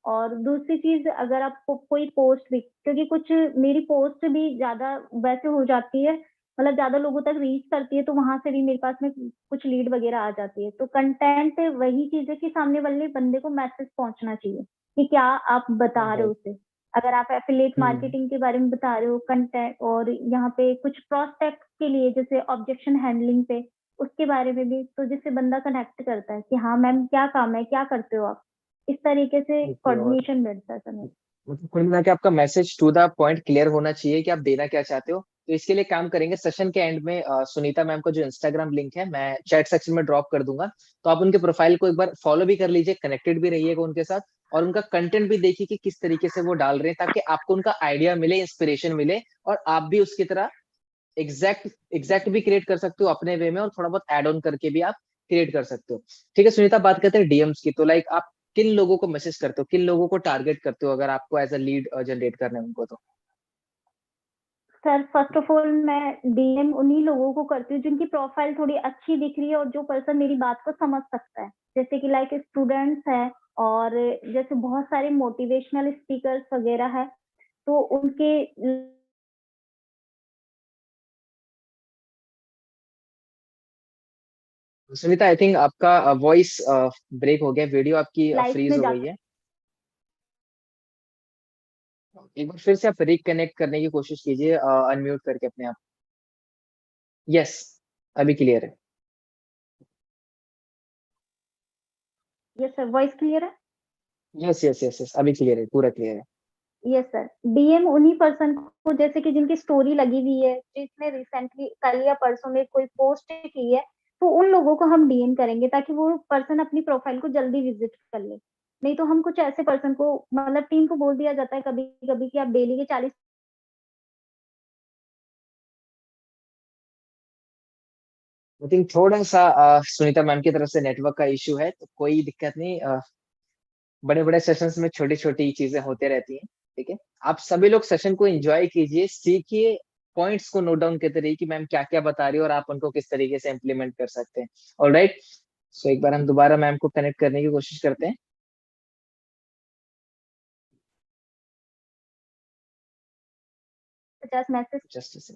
और दूसरी चीज, अगर आपको कोई पोस्ट भी, क्योंकि कुछ मेरी पोस्ट भी ज्यादा वैसे हो जाती है, मतलब ज्यादा लोगों तक रीच करती है, तो वहां से भी मेरे पास में कुछ लीड वगैरह आ जाती है। तो कंटेंट वही चीज है कि सामने वाले बंदे को मैसेज पहुंचना चाहिए कि क्या आप बता रहे हो राइट। उसे। अगर आप एफिलिएट मार्केटिंग के बारे में बता रहे हो कंटेंट, और यहाँ पे कुछ प्रोस्पेक्ट के लिए जैसे ऑब्जेक्शन हैंडलिंग पे, उसके बारे में भी, तो जिससे बंदा कनेक्ट करता है कि हाँ मैम क्या काम है, क्या करते हो आप, इस तरीके से ओके। और कोऑर्डिनेशन बढ़ता है समय। मतलब कुल मिला के आपका message to the point clear होना चाहिए कि आप देना क्या चाहते हो। तो इसके लिए काम करेंगे, सेशन के एंड में सुनीता मैम का जो इंस्टाग्राम लिंक है मैं चैट सेक्शन में ड्रॉप कर दूंगा। तो आप उनके प्रोफाइल को एक बार फॉलो भी कर लीजिए, कनेक्टेड भी रहिएगा उनके साथ, और उनका कंटेंट भी देखिए कि किस तरीके से वो डाल रहे हैं, ताकि आपको उनका आइडिया मिले, इंस्पिरेशन मिले, और आप भी उसकी तरह एग्जैक्ट एग्जैक्ट भी क्रिएट कर सकते हो अपने वे में, और थोड़ा बहुत ऐड ऑन करके भी आप क्रिएट कर सकते हो। ठीक है सुनीता, बात करते हैं डीएम्स की। तो लाइक आप किन लोगों को मैसेज करते हो, किन लोगों को टारगेट करते हो अगर आपको एज अ लीड जनरेट करना है उनको तो? सर फर्स्ट ऑफ ऑल मैं डीएम उन्हीं लोगों को करती हूँ जिनकी प्रोफाइल थोड़ी अच्छी दिख रही है और जो पर्सन मेरी बात को समझ सकता है, जैसे कि लाइक स्टूडेंट्स है, और जैसे बहुत सारे मोटिवेशनल स्पीकर्स वगैरह है, तो उनके। सुनीता आई थिंक आपका वॉइस ब्रेक हो गया, वीडियो आपकी लाइफ फ्रीज में हो जा गई है। एक बार फिर से आप रिकनेक्ट करने की कोशिश कीजिए, अनम्यूट करके अपने आप। यस, अभी क्लियर है। यस सर, वॉइस क्लियर है। यस यस यस यस, अभी क्लियर है, पूरा क्लियर है। यस सर, डीएम उन्हीं पर्सन को, जैसे कि जिनकी स्टोरी लगी हुई है, जिसने रिसेंटली कल या परसों में कोई पोस्ट की है, तो उन लोगों को हम डीएम करेंगे ताकि वो पर्सन अपनी प्रोफाइल को जल्दी विजिट कर ले। नहीं तो हम कुछ ऐसे पर्सन को, मतलब टीम को बोल दिया जाता है कभी कभी कि आप डेली के 40। आई थिंक थोड़ा सा सुनीता मैम की तरफ से नेटवर्क का इशू है, तो कोई दिक्कत नहीं। बड़े बड़े सेशंस में छोटी छोटी चीजें होते रहती हैं। ठीक है, आप सभी लोग सेशन को एंजॉय कीजिए, सीखिए, पॉइंट्स को नोट डाउन करते रहिए कि मैम क्या क्या बता रही है और आप उनको किस तरीके से इम्प्लीमेंट कर सकते हैं। ऑलराइट, सो एक बार हम दोबारा मैम को कनेक्ट करने की कोशिश करते हैं। 50 message. Just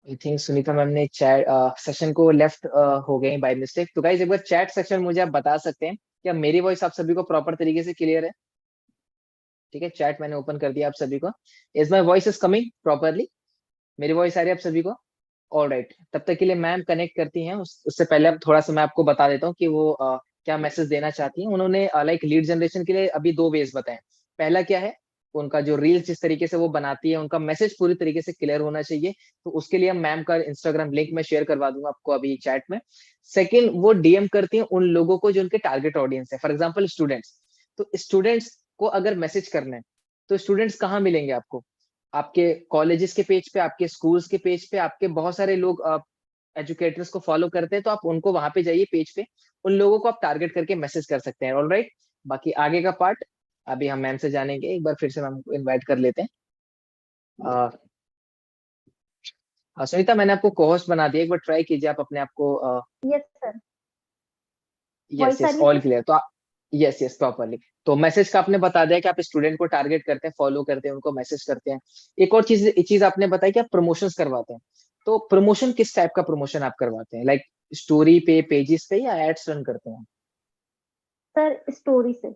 I think Sunita ma'am ने चैट सेशन को लेफ्ट हो गए बाय मिस्टेक। तो गाइज एक बार चैट सेक्शन मुझे आप बता सकते हैं क्या मेरी वॉइस आप सभी को प्रॉपर तरीके से क्लियर है? ठीक है, चैट मैंने ओपन कर दिया आप सभी को। Is my voice is coming properly? मेरी वॉइस आ रही है आप सभी को? ऑल राइट, तब तक के लिए मैम कनेक्ट करती हैं, उससे पहले अब थोड़ा सा मैं आपको बता देता हूँ कि वो क्या मैसेज देना चाहती हैं। उन्होंने लाइक लीड जनरेशन के लिए अभी दो वेज बताए। पहला क्या है, उनका जो रील्स जिस तरीके से वो बनाती है उनका मैसेज पूरी तरीके से क्लियर होना चाहिए। तो उसके लिए मैम का इंस्टाग्राम लिंक मैं शेयर करवा दूंगा आपको अभी चैट में। सेकंड, वो डीएम करती हैं उन लोगों को जो उनके टारगेट ऑडियंस है, फॉर एग्जाम्पल स्टूडेंट्स। तो स्टूडेंट्स को अगर मैसेज करना है तो स्टूडेंट्स कहाँ मिलेंगे आपको? आपके कॉलेजेस के पेज पे, आपके स्कूल्स के पेज पे, आपके बहुत सारे लोग एजुकेटर्स को फॉलो करते हैं, तो आप उनको वहां पे जाइए पेज पे, उन लोगों को आप टारगेट करके मैसेज कर सकते हैं। ऑलराइट, बाकी आगे का पार्ट अभी हम मैम से जानेंगे। एक बार फिर से मैम को इनवाइट कर लेते हैं। सुनीता मैंने आपको कोहोस्ट बना दिया, एक बार ट्राई कीजिए आप अपने आप को। यस सर, यस वॉइस आ यस, रही है ऑल सर। क्लियर तो यस यस प्रॉपरली। तो मैसेज का आपने बता दिया कि आप स्टूडेंट को टारगेट करते हैं, फॉलो करते हैं, उनको मैसेज करते हैं। एक और चीज आपने बताई कि आप प्रमोशंस करवाते हैं। तो प्रमोशन किस टाइप का प्रमोशन आप करवाते हैं, लाइक स्टोरी पे, पेजेस पे, या एड्स रन करते हैं? सर स्टोरी से,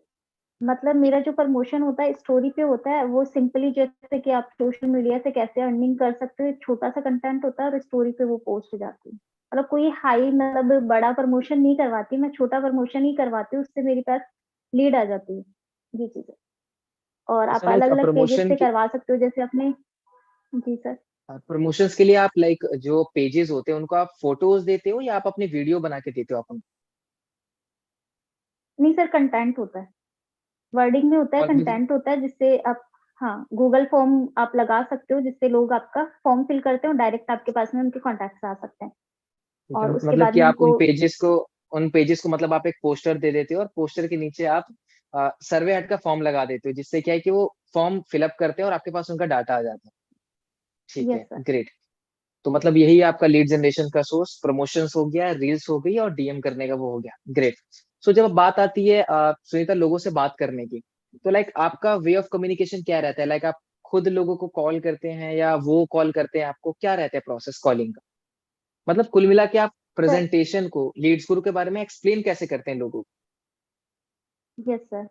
मतलब मेरा जो प्रमोशन होता है स्टोरी पे होता है। वो सिंपली जैसे कि आप सोशल मीडिया से कैसे अर्निंग कर सकते हो, एक छोटा सा कंटेंट होता है और स्टोरी पे वो पोस्ट हो जाती है। मतलब कोई हाई, मतलब बड़ा प्रमोशन नहीं करवाती मैं, छोटा प्रमोशन ही करवाती हूँ, उससे मेरे पास लीड आ जाती है। जी जी सर। और आप जैसे लाइक अलग अलग पेजेस प्रमोशन पे के करवा सकते हो, जैसे अपने। जी सर। प्रमोशंस के लिए आप लाइक जो पेजेस होते हैं उनको आप फोटोज देते हो या आप अपनी वीडियो बना के देते हो आप उनको? नहीं सर, कंटेंट होता है, वर्डिंग में होता है, और मुझे कंटेंट होता है, जिससे आप, हाँ गूगल फॉर्म आप लगा सकते हो जिससे लोग आपका फॉर्म फिल करते हो, डायरेक्ट आपके पास में उनके कॉन्टेक्ट आ सकते हैं। ठीक है, और उसके मतलब बाद कि में आप उनको उन पेजेस को मतलब आप एक पोस्टर दे देते हो और पोस्टर के नीचे आप सर्वे हेड का फॉर्म लगा देते हो, जिससे क्या है कि वो फॉर्म फिलअप करते हैं और आपके पास उनका डाटा आ जाता है। ठीक यस है, सर। ग्रेट। तो मतलब यही है आपका लीड जनरेशन का सोर्स, प्रमोशंस हो गया, रील्स हो गई और डीएम करने का वो हो गया, ग्रेट। सो जब बात आती है सुनीता लोगों से बात करने की, तो लाइक आपका वे ऑफ कम्युनिकेशन क्या रहता है? लाइक आप खुद लोगों को कॉल करते हैं या वो कॉल करते हैं आपको? क्या रहता है प्रोसेस कॉलिंग का? मतलब कुल मिला के आप सर प्रेजेंटेशन को लीड्स गुरु के बारे में एक्सप्लेन कैसे करते हैं लोगों को? यस सर,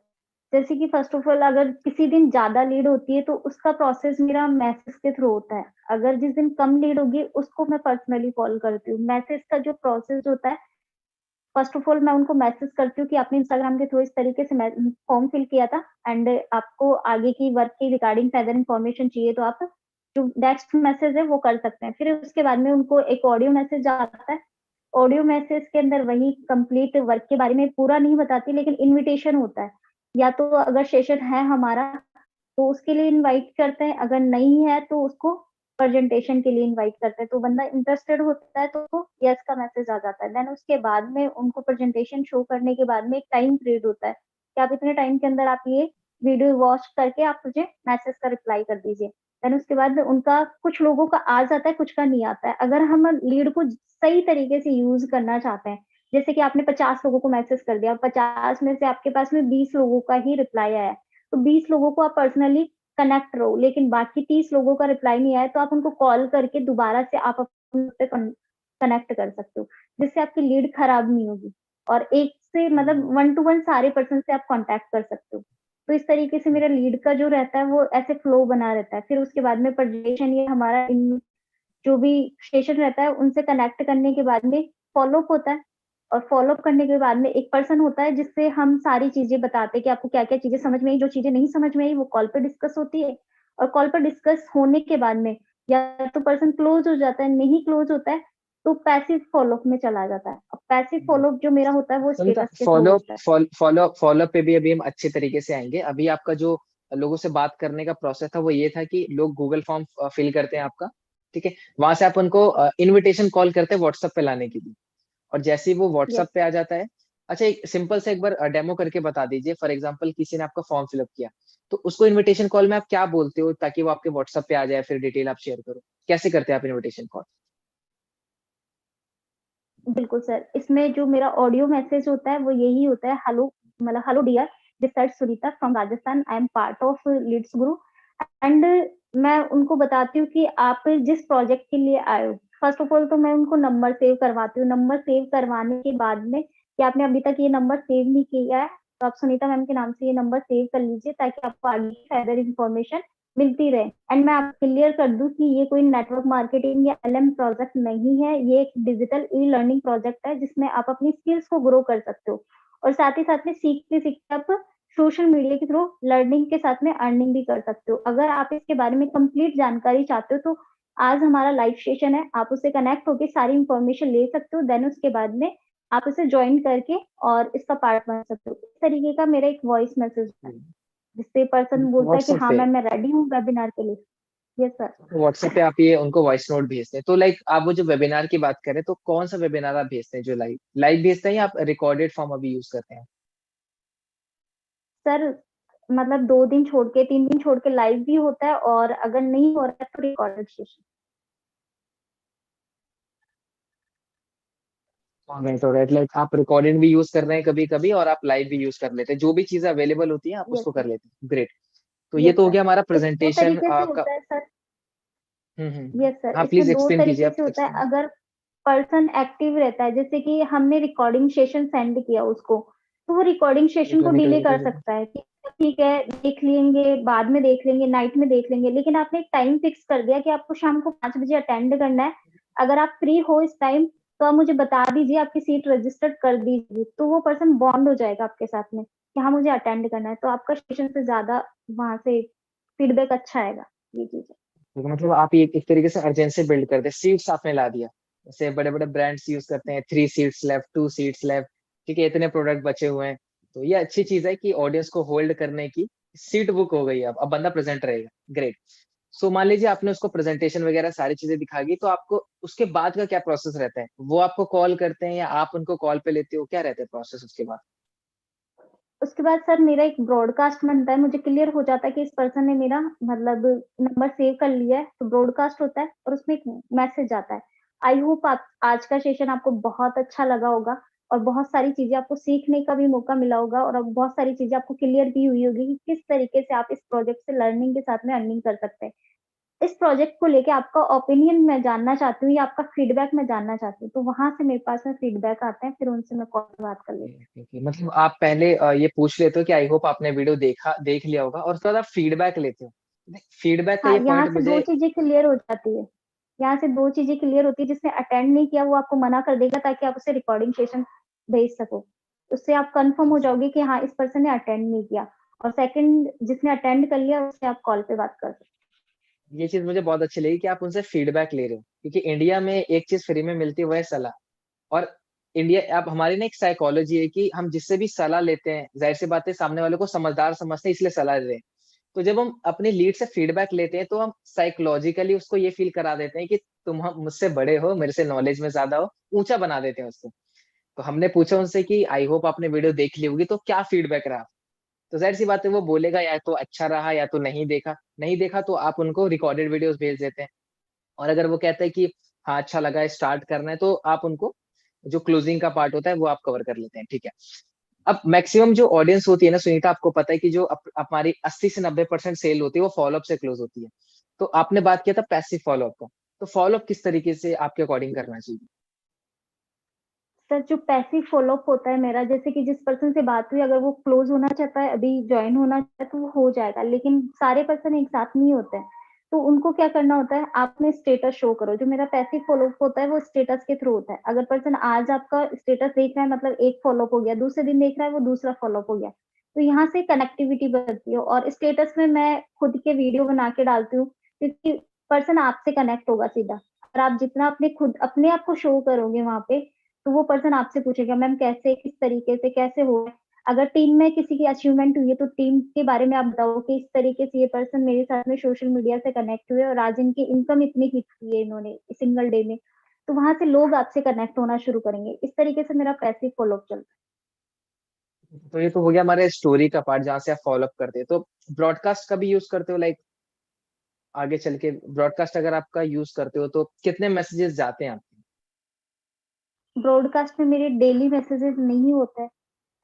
जैसे कि फर्स्ट ऑफ ऑल अगर किसी दिन ज्यादा लीड होती है तो उसका प्रोसेस मेरा मैसेज के थ्रू होता है। अगर जिस दिन कम लीड होगी उसको मैं पर्सनली कॉल करती हूँ। मैसेज का जो प्रोसेस होता है, फर्स्ट ऑफ ऑल मैं उनको मैसेज करती हूँ कि आपने इंस्टाग्राम के थ्रू इस तरीके से फॉर्म फिल किया था एंड आपको आगे की वर्क की रिगार्डिंग फर्दर इन्फॉर्मेशन चाहिए तो आप जो नेक्स्ट मैसेज है वो कर सकते हैं। फिर उसके बाद में उनको एक ऑडियो मैसेज आता है। ऑडियो मैसेज के अंदर वही कंप्लीट वर्क के बारे में पूरा नहीं बताती, लेकिन इनविटेशन होता है। या तो अगर सेशन है हमारा तो उसके लिए इनवाइट करते हैं, अगर नहीं है तो उसको प्रेजेंटेशन के लिए इनवाइट करते हैं। तो बंदा इंटरेस्टेड होता है तो उसको यस का मैसेज आ जाता है। देन उसके बाद में उनको प्रेजेंटेशन शो करने के बाद में एक टाइम पीरियड होता है कि आप इतने टाइम के अंदर आप ये वीडियो वॉच करके आप मुझे मैसेज का रिप्लाई कर दीजिए। देन उसके बाद उनका कुछ लोगों का आ जाता है, कुछ का नहीं आता है। अगर हम लीड को सही तरीके से यूज करना चाहते हैं, जैसे कि आपने 50 लोगों को मैसेज कर दिया, 50 में से आपके पास में 20 लोगों का ही रिप्लाई आया है, तो 20 लोगों को आप पर्सनली कनेक्ट रहो। लेकिन बाकी 30 लोगों का रिप्लाई नहीं आया तो आप उनको कॉल करके दोबारा से आप अपने कनेक्ट कर सकते हो, जिससे आपकी लीड खराब नहीं होगी। और एक से मतलब वन टू वन सारे पर्सन से आप कांटेक्ट कर सकते हो। तो इस तरीके से मेरा लीड का जो रहता है वो ऐसे फ्लो बना रहता है। फिर उसके बाद में प्रेजेंटेशन ये हमारा इन जो भी स्टेशन रहता है उनसे कनेक्ट करने के बाद में फॉलोअप होता है। और फॉलोअप करने के बाद में एक पर्सन होता है जिससे हम सारी चीजें बताते हैं कि आपको क्या क्या चीजें समझ में आई, जो चीजें नहीं समझ में आई वो कॉल पर डिस्कस होती है। और कॉल पर डिस्कस होने के बाद में या तो पर्सन क्लोज हो जाता है, नहीं क्लोज होता है तो पैसिव फॉलोअप में चला जाता है। अब पैसिव फॉलोअप जो मेरा होता है वो सुनीता, स्टेटस के थ्रू होता है। फॉलोअप पे भी अभी हम अच्छे तरीके से आएंगे। अभी आपका जो लोगों से बात करने का प्रोसेस था वो ये था कि लोग गूगल फॉर्म फिल करते हैं आपका, ठीक है, वहां से आप उनको इनविटेशन कॉल करते हैं व्हाट्सएप पे लाने के लिए, और जैसे ही वो व्हाट्सएप यस पे सर। आ जाता है। अच्छा, एक सिंपल से एक बार डेमो करके बता दीजिए। फॉर एग्जांपल किसी ने आपका फॉर्म फिलअप किया, तो उसको इनविटेशन कॉल में आप क्या बोलते हो ताकि वो आपके व्हाट्सएप पे आ जाए, फिर डिटेल आप शेयर करो? कैसे करते हैं आप इनविटेशन कॉल? बिल्कुल सर, इसमें जो मेरा ऑडियो मैसेज होता है वो यही होता है, हेलो मतलब hello dear, this side Sunita from Rajasthan, I am part of Leads Guru. And मैं उनको बताती हूँ कि आप जिस प्रोजेक्ट के लिए आए हो, फर्स्ट ऑफ ऑल तो मैं उनको नंबर सेव करवाती हूँ। नंबर सेव करवाने के बाद में कि आपने अभी तक ये नंबर सेव नहीं किया है तो आप सुनीता मैम के नाम से ये नंबर सेव कर लीजिए ताकि आपको आगे फर्दर इन्फॉर्मेशन मिलती रहे। एंड मैं आपको क्लियर कर दूं कि ये कोई नेटवर्क मार्केटिंग या एलएम प्रोजेक्ट नहीं है, ये एक डिजिटल ई लर्निंग प्रोजेक्ट है जिसमें आप अपनी स्किल्स को ग्रो कर सकते हो। और साथ में सीखते सीखते आप सोशल मीडिया के थ्रू लर्निंग के साथ में अर्निंग भी कर सकते हो। अगर आप इसके बारे में कंप्लीट जानकारी चाहते हो तो आज हमारा लाइव सेशन है, आप उससे कनेक्ट होकर सारी इंफॉर्मेशन ले सकते हो। देन उसके बाद में आप उसे ज्वाइन करके और इसका पार्ट बन सकते हो। इस तरीके का मेरा एक वॉइस मैसेज है जिससे पर्सन बोलता है कि व्हाट्सएप हाँ पे मैम मैं रेडी हूँ वेबिनार के लिए। Yes sir. व्हाट्सएप पे आप ये उनको वॉइस नोट भेजते हैं? तो लाइक आप वो जो वेबिनार की बात करें तो कौन सा वेबिनार आप भेजते हैं? जो लाइव लाइव भेजते हैं या आप रिकॉर्डेड फॉर्म अभी यूज करते हैं? सर मतलब 2 दिन छोड़ के 3 दिन छोड़ के लाइव भी होता है और अगर नहीं हो रहा है तो recorded session. Right, right, like आप रिकॉर्डेड भी यूज कर रहे हैं कभी कभी और आप लाइव भी यूज कर लेते हैं, जो भी चीजें अवेलेबल होती है आप यस उसको कर सर। लेते हैं, ग्रेट। तो ये यस तो हो सर, गया हमारा इसमें दो प्रेजेंटेशन तरीके से का। होता है सर। हम्म। यस सर, हाँ, इसमें प्लीज दो एक्सप्लेन कीजिए, तरीके आप से होता है। एक्सप्लेन। अगर पर्सन एक्टिव रहता है, जैसे कि हमने रिकॉर्डिंग सेशन सेंड किया उसको, तो वो रिकॉर्डिंग सेशन को डिले कर सकता है कि ठीक है देख लेंगे, बाद में देख लेंगे, नाइट में देख लेंगे। लेकिन आपने एक टाइम फिक्स कर दिया कि आपको शाम को 5 बजे अटेंड करना है। अगर आप फ्री हो इस टाइम तो आप मुझे बता दीजिए, आपकी सीट रजिस्टर्ड कर दीजिए, तो वो पर्सन बॉन्ड हो जाएगा आपके साथ में कि हाँ मुझे अटेंड करना है। तो आपका सेशन से ज्यादा वहां से फीडबैक अच्छा आएगा। ये चीज है। तो मतलब आप ये एक तरीके से अर्जेंसी बिल्ड करते हैं, सीट्स आपने ला दिया। जैसे बड़े बड़े ब्रांड्स यूज करते हैं, 3 सीट्स लेफ्ट, 2 सीट्स लेफ्ट, ठीक है, इतने प्रोडक्ट बचे हुए हैं। तो ये अच्छी चीज है कि ऑडियंस को होल्ड करने की सीट बुक हो गई है, अब बंदा प्रेजेंट रहेगा, ग्रेट। सो मान लीजिए आपने उसको प्रेजेंटेशन वगैरह सारी चीजें दिखा दी, तो आपको उसके बाद का क्या प्रोसेस रहता है? वो आपको कॉल करते हैं या आप उनको कॉल पे लेते हो? क्या रहता है प्रोसेस उसके बाद? उसके बाद सर मेरा एक ब्रॉडकास्ट बनता है, मुझे क्लियर हो जाता है कि इस पर्सन ने मेरा मतलब नंबर सेव कर लिया है, तो ब्रॉडकास्ट होता है और उसमें एक मैसेज आता है। आई होप आप आज का सेशन आपको बहुत अच्छा लगा होगा और बहुत सारी चीजें आपको सीखने का भी मौका मिला होगा और अब बहुत सारी चीजें आपको क्लियर भी हुई होगी कि किस तरीके से आप इस प्रोजेक्ट से लर्निंग के साथ में अर्निंग कर सकते हैं। इस प्रोजेक्ट को लेके आपका ओपिनियन मैं जानना चाहती हूँ या आपका फीडबैक मैं जानना चाहती हूँ, तो वहां से मेरे पास में फीडबैक आते हैं, फिर उनसे मैं कॉल पे बात कर लेती मतलब आप पहले ये पूछ लेते हो कि आई होप आपने वीडियो देख लिया होगा, और उसके बाद आप फीडबैक लेते हो। फीडबैक हूँ। का हाँ, ये यहाँ पॉइंट से दो मुझे। चीजें क्लियर हो जाती है। यहाँ से दो चीजें क्लियर होती है, जिसने अटेंड नहीं किया वो आपको मना कर देगा ताकि आप उसे रिकॉर्डिंग सेशन भेज सको। उससे आप कंफर्म हो जाओगे कि हाँ इस पर्सन ने अटेंड नहीं किया। और सेकंड, जिसने अटेंड कर लिया उससे आप कॉल पे बात कर सकते ये चीज मुझे बहुत अच्छी लगी कि आप उनसे फीडबैक ले रहे हो, क्योंकि इंडिया में एक चीज फ्री में मिलती है, वो है सलाह। और इंडिया, अब हमारी ना एक साइकोलॉजी है कि हम जिससे भी सलाह लेते हैं, जाहिर सी बात है सामने वाले को समझदार समझते हैं, इसलिए सलाह दे रहे हैं। तो जब हम अपने लीड से फीडबैक लेते हैं, तो हम साइकोलॉजिकली उसको ये फील करा देते हैं कि तुम हम मुझसे बड़े हो, मेरे से नॉलेज में ज्यादा हो, ऊंचा बना देते हैं उसको। तो हमने पूछा उनसे कि आई होप आपने वीडियो देख ली होगी, तो क्या फीडबैक रहा? तो जाहिर सी बात है वो बोलेगा या तो अच्छा रहा या तो नहीं देखा। नहीं देखा तो आप उनको रिकॉर्डेड वीडियोस भेज देते हैं। और अगर वो कहते हैं कि हाँ अच्छा लगा है, स्टार्ट करना है, तो आप उनको जो क्लोजिंग का पार्ट होता है वो आप कवर कर लेते हैं, ठीक है। अब मैक्सिमम जो ऑडियंस होती है ना सुनीता, आपको पता है कि जो हमारी 80 से 90% सेल होती है वो फॉलोअप से क्लोज होती है। तो आपने बात किया था पैसिव फॉलोअप का, तो फॉलोअप किस तरीके से आपके अकॉर्डिंग करना चाहिए? हैं। सर जो पैसिव फॉलोअप होता है मेरा, जैसे कि जिस पर्सन से बात हुई अगर वो क्लोज होना चाहता है, अभी ज्वाइन होना चाहता है तो वो हो जाएगा, लेकिन सारे पर्सन एक साथ नहीं होते हैं। तो उनको क्या करना होता है, आपने स्टेटस शो करो। जो मेरा पैसिव फॉलोअप होता है वो स्टेटस के थ्रू होता है। अगर पर्सन आज आपका स्टेटस देख रहा है मतलब एक फॉलोअप हो गया, दूसरे दिन देख रहा है वो दूसरा फॉलोअप हो गया, तो यहाँ से कनेक्टिविटी बढ़ती है। और स्टेटस में मैं खुद के वीडियो बना के डालती हूँ, क्योंकि पर्सन आपसे कनेक्ट होगा सीधा। और आप जितना अपने खुद अपने आप को शो करोगे वहां पे, तो वो पर्सन आपसे पूछेगा मैम कैसे, किस तरीके से, कैसे हो। अगर टीम में किसी की अचीवमेंट हुई है तो टीम के बारे में आप बताओ कि इस तरीके से ये पर्सन मेरे साथ में सोशल मीडिया से कनेक्ट हुए और आज इनकी इनकम इतनी हिट की है इन्होंने सिंगल डे में। तो वहां से लोग आपसे कनेक्ट होना शुरू करेंगे। इस तरीके से मेरा पैसिव फॉलोअप चलता तो ये तो हो गया हमारे स्टोरी का पार्ट जहाँ से आप फॉलोअप करते हैं। तो ब्रॉडकास्ट का भी यूज करते हो? लाइक आगे चल के ब्रॉडकास्ट अगर आपका यूज करते हो तो कितने मैसेजेस जाते हैं आपके? है। ब्रॉडकास्ट में मेरे डेली मैसेजेस नहीं होते हैं,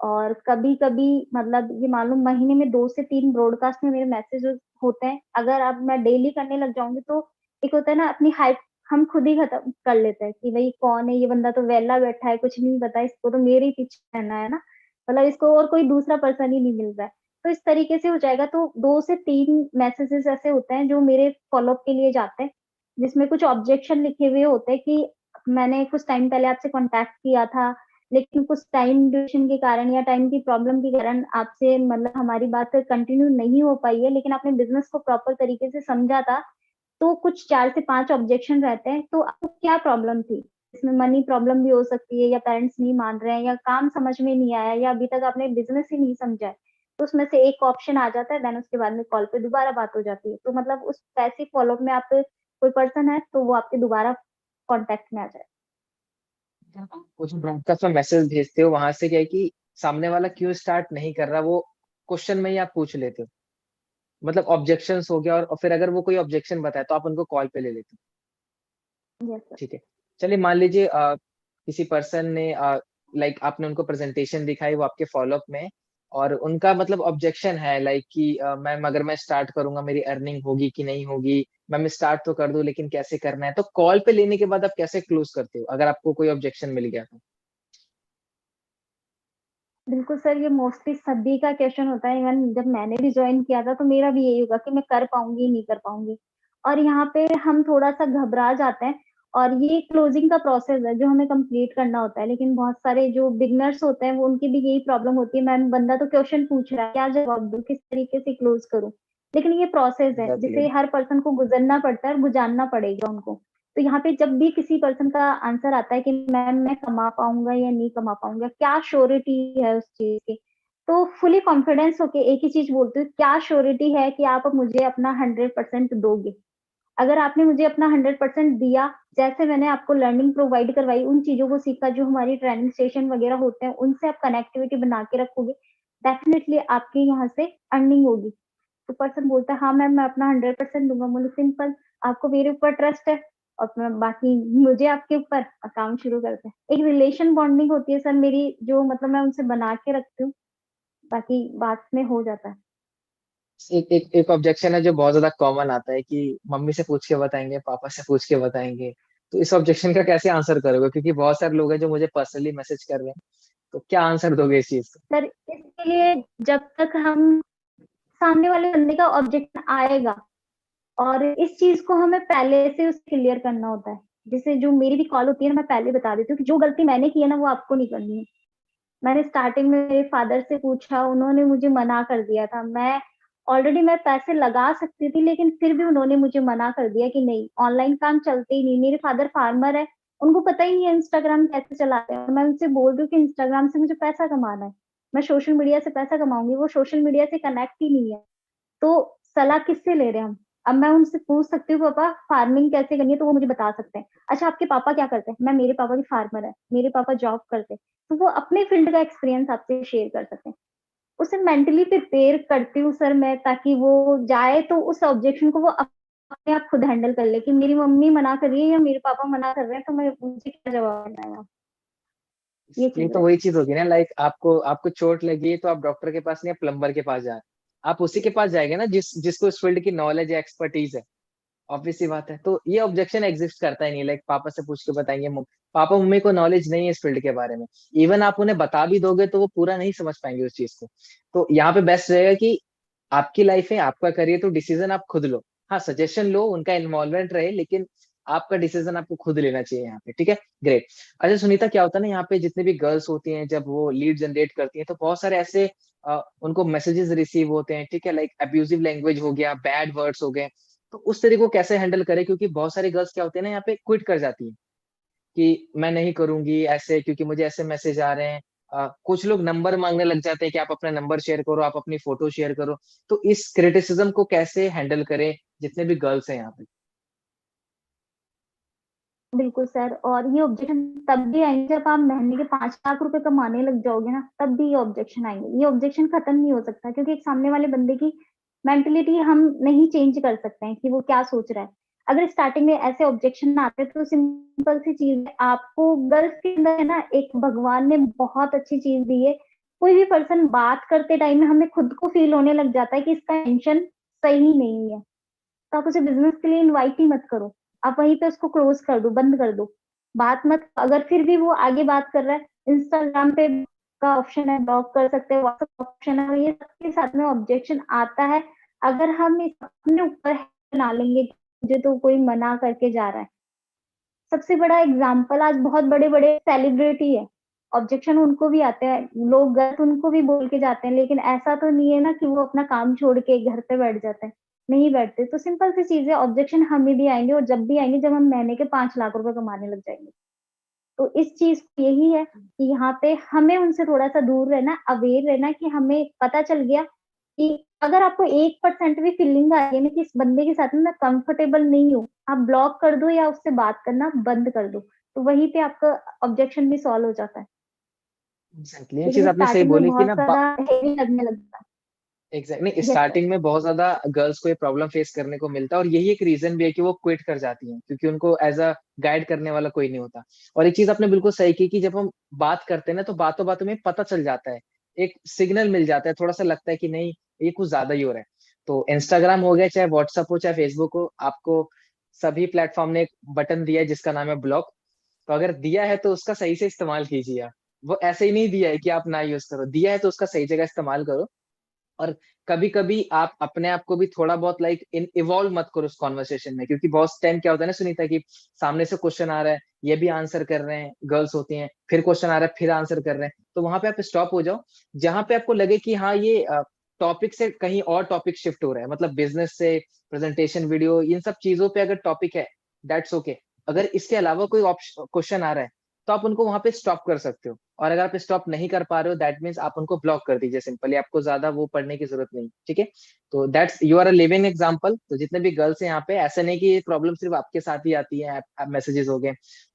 और कभी कभी मतलब ये मान लो महीने में 2 से 3 ब्रॉडकास्ट में मेरे मैसेज होते हैं। अगर अब मैं डेली करने लग जाऊंगी तो एक होता है ना, अपनी हाइप हम खुद ही खत्म कर लेते हैं कि भाई कौन है ये बंदा, तो वेला बैठा है, कुछ नहीं पता इसको, तो मेरे ही पीछे रहना है ना, मतलब इसको और कोई दूसरा पर्सन ही नहीं मिल रहा है। तो इस तरीके से हो जाएगा। तो 2 से 3 मैसेजेस ऐसे होते हैं जो मेरे फॉलोअप के लिए जाते हैं, जिसमें कुछ ऑब्जेक्शन लिखे हुए होते हैं कि मैंने कुछ टाइम पहले आपसे कांटेक्ट किया था, लेकिन कुछ टाइम ड्यूरेशन के कारण या टाइम की प्रॉब्लम के कारण आपसे मतलब हमारी बात कंटिन्यू नहीं हो पाई है, लेकिन आपने बिजनेस को प्रॉपर तरीके से समझा था। तो कुछ 4 से 5 ऑब्जेक्शन रहते हैं। तो आपको क्या प्रॉब्लम थी? इसमें मनी प्रॉब्लम भी हो सकती है, या पेरेंट्स नहीं मान रहे हैं, या काम समझ में नहीं आया, या अभी तक आपने बिजनेस ही नहीं समझा है। तो उसमें से एक ऑप्शन आ जाता है, देन उसके बाद में कॉल पे दोबारा बात हो जाती है। तो मतलब उस पैसिव फॉलोअप में आप कोई पर्सन है तो वो आपके दोबारा कॉन्टेक्ट में आ जाए। वो जो ब्रॉडकास्ट में मैसेज भेजते हो वहां से क्या है कि सामने वाला क्यों स्टार्ट नहीं कर रहा, वो क्वेश्चन में ही आप पूछ लेते हो। मतलब ऑब्जेक्शंस हो गया, और फिर अगर वो कोई ऑब्जेक्शन बताए तो आप उनको कॉल पे ले लेते हो। Yes sir. ठीक है। चलिए मान लीजिए किसी पर्सन ने लाइक आपने उनको प्रेजेंटेशन दिखाई, वो आपके फॉलोअप में है, और उनका मतलब ऑब्जेक्शन है लाइक कि मैम अगर मैं स्टार्ट करूंगा मेरी अर्निंग होगी कि नहीं होगी? मैम स्टार्ट तो कर दूं लेकिन कैसे करना है? तो कॉल पे लेने के बाद आप कैसे क्लोज करते हो अगर आपको कोई ऑब्जेक्शन मिल गया तो? बिल्कुल सर, ये मोस्टली सभी का क्वेश्चन होता है। इवन जब मैंने भी ज्वाइन किया था तो मेरा भी यही होगा कि मैं कर पाऊंगी नहीं कर पाऊंगी। और यहाँ पे हम थोड़ा सा घबरा जाते हैं। और ये क्लोजिंग का प्रोसेस है जो हमें कंप्लीट करना होता है, लेकिन बहुत सारे जो बिगनर्स होते हैं वो उनकी भी यही प्रॉब्लम होती है, मैम बंदा तो क्वेश्चन पूछ रहा है, क्या जवाब दूं, किस तरीके से क्लोज करूं। लेकिन ये प्रोसेस है एग्जैक्टली। जिसे हर पर्सन को गुजरना पड़ता है और गुजारना पड़ेगा उनको। तो यहाँ पे जब भी किसी पर्सन का आंसर आता है कि मैम मैं कमा पाऊंगा या नहीं कमा पाऊंगा, क्या श्योरिटी है उस चीज की, तो फुली कॉन्फिडेंस होके एक ही चीज बोलती हूँ, क्या श्योरिटी है कि आप मुझे अपना 100% दोगे? अगर आपने मुझे अपना 100% दिया, जैसे मैंने आपको लर्निंग प्रोवाइड करवाई, उन चीज़ों को सीखा जो हमारी ट्रेनिंग सेशन वगैरह होते हैं, उनसे आप कनेक्टिविटी बना के रखोगे, डेफिनिटली आपके यहाँ से अर्निंग होगी। तो पर्सन बोलता है, "हाँ मैम, मैं अपना 100% दूँगा।" बोली, "सिंपल, आपको मेरे ऊपर ट्रस्ट है और मैं बाकी मुझे आपके ऊपर, काम शुरू करते हैं।" एक रिलेशन बॉन्डिंग होती है सर मेरी, जो मतलब मैं उनसे बना के रखती हूँ, बाकी बाद में हो जाता है। एक एक एक ऑब्जेक्शन है जो बहुत ज्यादा कॉमन आता है कि मम्मी से पूछ के बताएंगे, पापा से पूछ के बताएंगे। तो इस ऑब्जेक्शन का कैसे आंसर करोगे? क्योंकि बहुत सारे लोग हैं जो मुझे पर्सनली मैसेज कर रहे हैं। तो क्या आंसर दोगे इस चीज का? सर इसके लिए जब तक हम सामने वाले बंदे का ऑब्जेक्शन आएगा और इस चीज को हमें पहले से उसे क्लियर करना होता है। जैसे जो मेरी भी कॉल होती है ना, मैं पहले बता देती हूँ कि जो गलती मैंने की है ना, वो आपको नहीं करनी है। मैंने स्टार्टिंग में मेरे फादर से पूछा, उन्होंने मुझे मना कर दिया था। मैं पैसे लगा सकती थी, लेकिन फिर भी उन्होंने मुझे मना कर दिया कि नहीं, ऑनलाइन काम चलते ही नहीं। मेरे फादर फार्मर है, उनको पता ही नहीं है इंस्टाग्राम कैसे चलाते हैं। मैं उनसे बोल रही हूँ कि इंस्टाग्राम से मुझे पैसा कमाना है, मैं सोशल मीडिया से पैसा कमाऊँगी, वो सोशल मीडिया से कनेक्ट ही नहीं है। तो सलाह किससे ले रहे हैं हम? अब मैं उनसे पूछ सकती हूँ, पापा फार्मिंग कैसे करनी है? तो वो मुझे बता सकते हैं। अच्छा, आपके पापा क्या करते हैं? मेरे पापा भी फार्मर है, मेरे पापा जॉब करते हैं। तो वो अपने फील्ड का एक्सपीरियंस आपसे शेयर कर सकते हैं। उसे मेंटली प्रिपेयर करती हूँ सर मैं, ताकि वो जाए तो उस ऑब्जेक्शन को वो अपने आप खुद हैंडल कर ले कि मेरी मम्मी मना कर रही है या मेरे पापा मना कर रहे हैं, तो मैं उनसे क्या जवाब देना है? ये ये चीज़ तो है। वही चीज होगी ना, लाइक आपको आपको चोट लगी है तो आप डॉक्टर के पास नहीं, आप प्लम्बर के पास जा रहे हैं। आप उसी के पास जाएंगे ना जिसको इस फील्ड की नॉलेज या एक्सपर्टीज है। ऑब्वियस सी बात है। तो ये ऑब्जेक्शन एग्जिस्ट करता ही नहीं, लाइक पापा से पूछ के बताएंगे, पापा मम्मी को नॉलेज नहीं है इस फील्ड के बारे में। इवन आप उन्हें बता भी दोगे तो वो पूरा नहीं समझ पाएंगे उस चीज को। तो यहाँ पे बेस्ट रहेगा कि आपकी लाइफ है, आपका करियर, तो डिसीजन आप खुद लो। हाँ, सजेशन लो, उनका इन्वॉल्वमेंट रहे, लेकिन आपका डिसीजन आपको खुद लेना चाहिए यहाँ पे। ठीक है, ग्रेट। अच्छा सुनीता, क्या होता है ना, यहाँ पे जितने भी गर्ल्स होती हैं जब वो लीड जनरेट करती हैं तो बहुत सारे ऐसे उनको मैसेजेस रिसीव होते हैं, ठीक है, लाइक अब्यूजिव लैंग्वेज हो गया, बैड वर्ड्स हो गए। तो उस तरीके को कैसे हैंडल करें? क्योंकि बहुत सारी गर्ल्स क्या होती है ना, यहाँ पे क्विट कर जाती है कि मैं नहीं करूंगी ऐसे, क्योंकि मुझे ऐसे मैसेज आ रहे हैं। कुछ लोग नंबर मांगने लग जाते हैं कि आप अपना नंबर शेयर करो, आप अपनी फोटो शेयर करो। तो इस क्रिटिसिज्म को कैसे हैंडल करें, जितने भी गर्ल्स हैं यहाँ पे? बिल्कुल सर, और ये ऑब्जेक्शन तब भी आएंगे जब आप महीने के 5 लाख रुपए कमाने लग जाओगे ना, तब भी ये ऑब्जेक्शन आएंगे। ये ऑब्जेक्शन खत्म नहीं हो सकता, क्योंकि एक सामने वाले बंदे की मेंटेलिटी हम नहीं चेंज कर सकते हैं कि वो क्या सोच रहा है। अगर स्टार्टिंग में ऐसे ऑब्जेक्शन आते हैं तो सिंपल सी चीज है, आपको गर्ल्स के अंदर है ना, एक भगवान ने बहुत अच्छी चीज दी है। कोई भी पर्सन बात करते टाइम में हमें खुद को फील होने लग जाता है कि इसका इंटेंशन सही नहीं है, तो आप उसे बिज़नेस के लिए इनवाइट ही मत करो। आप वहीं पे उसको क्लोज़ कर दो, बंद कर दो। बात मत, अगर फिर भी वो आगे बात कर रहा है, इंस्टाग्राम पे का ऑप्शन है, ब्लॉक कर सकते हैं, व्हाट्सएप ऑप्शन है, ये सबके साथ में ऑब्जेक्शन आता है। अगर हम इस अपने ऊपर बना लेंगे कि मुझे तो कोई मना करके जा रहा है। सबसे बड़ा एग्जाम्पल, आज बहुत बड़े-बड़े सेलिब्रिटी है, ऑब्जेक्शन उनको भी आते हैं, लोग गलत उनको भी बोल के जाते हैं, लेकिन ऐसा तो नहीं है ना कि वो अपना काम छोड़ के घर पे बैठ जाते हैं, नहीं बैठते। तो सिंपल सी चीज़ है, ऑब्जेक्शन हमें भी आएँगे, और जब भी आएँगे जब हम महीने के 5 लाख रुपए कमाने लग जाएँगे। तो इस चीज़ यही है कि यहाँ पे हमें उनसे थोड़ा-सा दूर रहना, अवेयर रहना, कि हमें पता चल गया कि अगर आपको 1% भी फीलिंग आ रही है ना कि इस बंदे के साथ में मैं कंफर्टेबल नहीं हूँ, आप ब्लॉक कर दो या उससे बात करना बंद कर दो। तो वहीं पे आपका ऑब्जेक्शन भी सॉल्व हो जाता है। एग्जैक्टली, ये चीज लेकिन आपने सही स्टार्टिंग में बोली कि बहुत ना। ज़्यादा हेवी लगने लगता है। एग्जैक्ट नहीं, यस सर। स्टार्टिंग में बहुत ज्यादा गर्ल्स को ये प्रॉब्लम फेस करने को मिलता है, और यही एक रीजन भी है कि वो क्विट कर जाती हैं, क्योंकि उनको एज अ गाइड करने वाला कोई नहीं होता। और एक चीज आपने बिल्कुल सही की कि जब हम बात करते हैं ना, तो बातों बातों में पता चल जाता है, एक सिग्नल मिल जाता है, थोड़ा सा लगता है कि नहीं, ये कुछ ज्यादा ही हो रहा है। तो इंस्टाग्राम हो गया, चाहे व्हाट्सअप हो, चाहे फेसबुक हो, आपको सभी प्लेटफॉर्म ने एक बटन दिया है जिसका नाम है ब्लॉक। तो अगर दिया है तो उसका सही से इस्तेमाल कीजिए आप। वो ऐसे ही नहीं दिया है कि आप ना यूज करो, दिया है तो उसका सही जगह इस्तेमाल करो। और कभी कभी आप अपने आप को भी थोड़ा बहुत लाइक इन इवॉल्व मत करो उस कॉन्वर्सेशन में, क्योंकि बहुत टाइम क्या होता है ना सुनीता, कि सामने से क्वेश्चन आ रहा है, ये भी आंसर कर रहे हैं, गर्ल्स होती हैं, फिर क्वेश्चन आ रहा है, फिर आंसर कर रहे हैं, तो वहां पे आप स्टॉप हो जाओ। जहां पे आपको लगे कि हाँ, ये टॉपिक से कहीं और टॉपिक शिफ्ट हो रहा है, मतलब बिजनेस से प्रेजेंटेशन, वीडियो, इन सब चीजों पे अगर टॉपिक है, दैट्स ओके। अगर इसके अलावा कोई क्वेश्चन आ रहा है, तो आप उनको वहां पे स्टॉप कर सकते हो। और अगर आप स्टॉप नहीं कर पा रहे हो, दैट मीन्स आप उनको ब्लॉक कर दीजिए सिंपली, आपको ज्यादा वो पढ़ने की जरूरत नहीं, ठीक है। तो that's you are a living example. तो जितने भी गर्ल्स हैं यहाँ पे, ऐसा नहीं कि ये प्रॉब्लम सिर्फ आपके साथ ही आती है, मैसेजेस हो गए,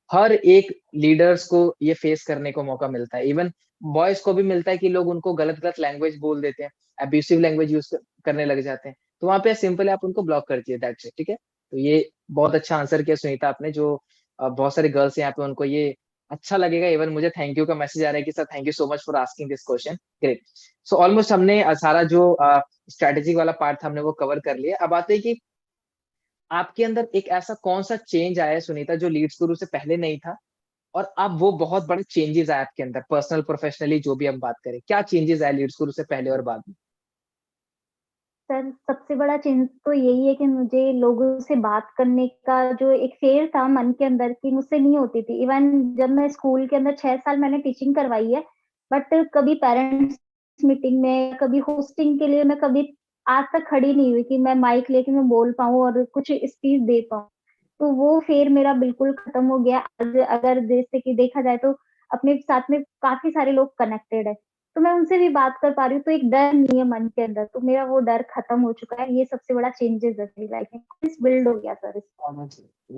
हर एक लीडर्स को ये फेस करने को मौका मिलता है। इवन बॉयज को भी मिलता है कि लोग उनको गलत गलत लैंग्वेज बोल देते हैं, अब्यूसिव लैंग्वेज यूज करने लग जाते हैं। तो वहां पे सिंपली आप उनको ब्लॉक कर दिए, दैट्स इट, ठीक है। तो ये बहुत अच्छा आंसर किया सुनीता आपने, जो बहुत सारे गर्ल्स यहाँ पे उनको ये अच्छा लगेगा। इवन मुझे थैंक यू का मैसेज आ रहा है कि sir thank you so much for asking this question, great. So almost हमने सारा जो स्ट्रेटेजिक वाला पार्ट था हमने वो कवर कर लिया। अब आते हैं कि आपके अंदर एक ऐसा कौन सा चेंज आया है सुनीता, जो लीड्स गुरु से पहले नहीं था, और अब वो बहुत बड़े चेंजेस आए आपके अंदर, पर्सनल प्रोफेशनली जो भी हम बात करें, क्या चेंजेस आए लीड्स गुरु से पहले और बाद में? सर सबसे बड़ा चेंज तो यही है कि मुझे लोगों से बात करने का जो एक फेयर था मन के अंदर की, मुझसे नहीं होती थी। इवन जब मैं स्कूल के अंदर 6 साल मैंने टीचिंग करवाई है, बट कभी पेरेंट्स मीटिंग में, कभी होस्टिंग के लिए मैं कभी आज तक खड़ी नहीं हुई कि मैं माइक लेके मैं बोल पाऊँ और कुछ स्पीच दे पाऊँ। तो वो फेयर मेरा बिल्कुल खत्म हो गया। आज अगर जैसे कि देखा जाए तो अपने साथ में काफी सारे लोग कनेक्टेड है, तो मैं उनसे भी बात कर पा रही हूँ, तो एक डर नहीं है मन के अंदर, तो मेरा वो डर खत्म हो चुका है। ये सबसे बड़ा चेंजेस है मेरी लाइफ में, बिल्ड हो गया सर।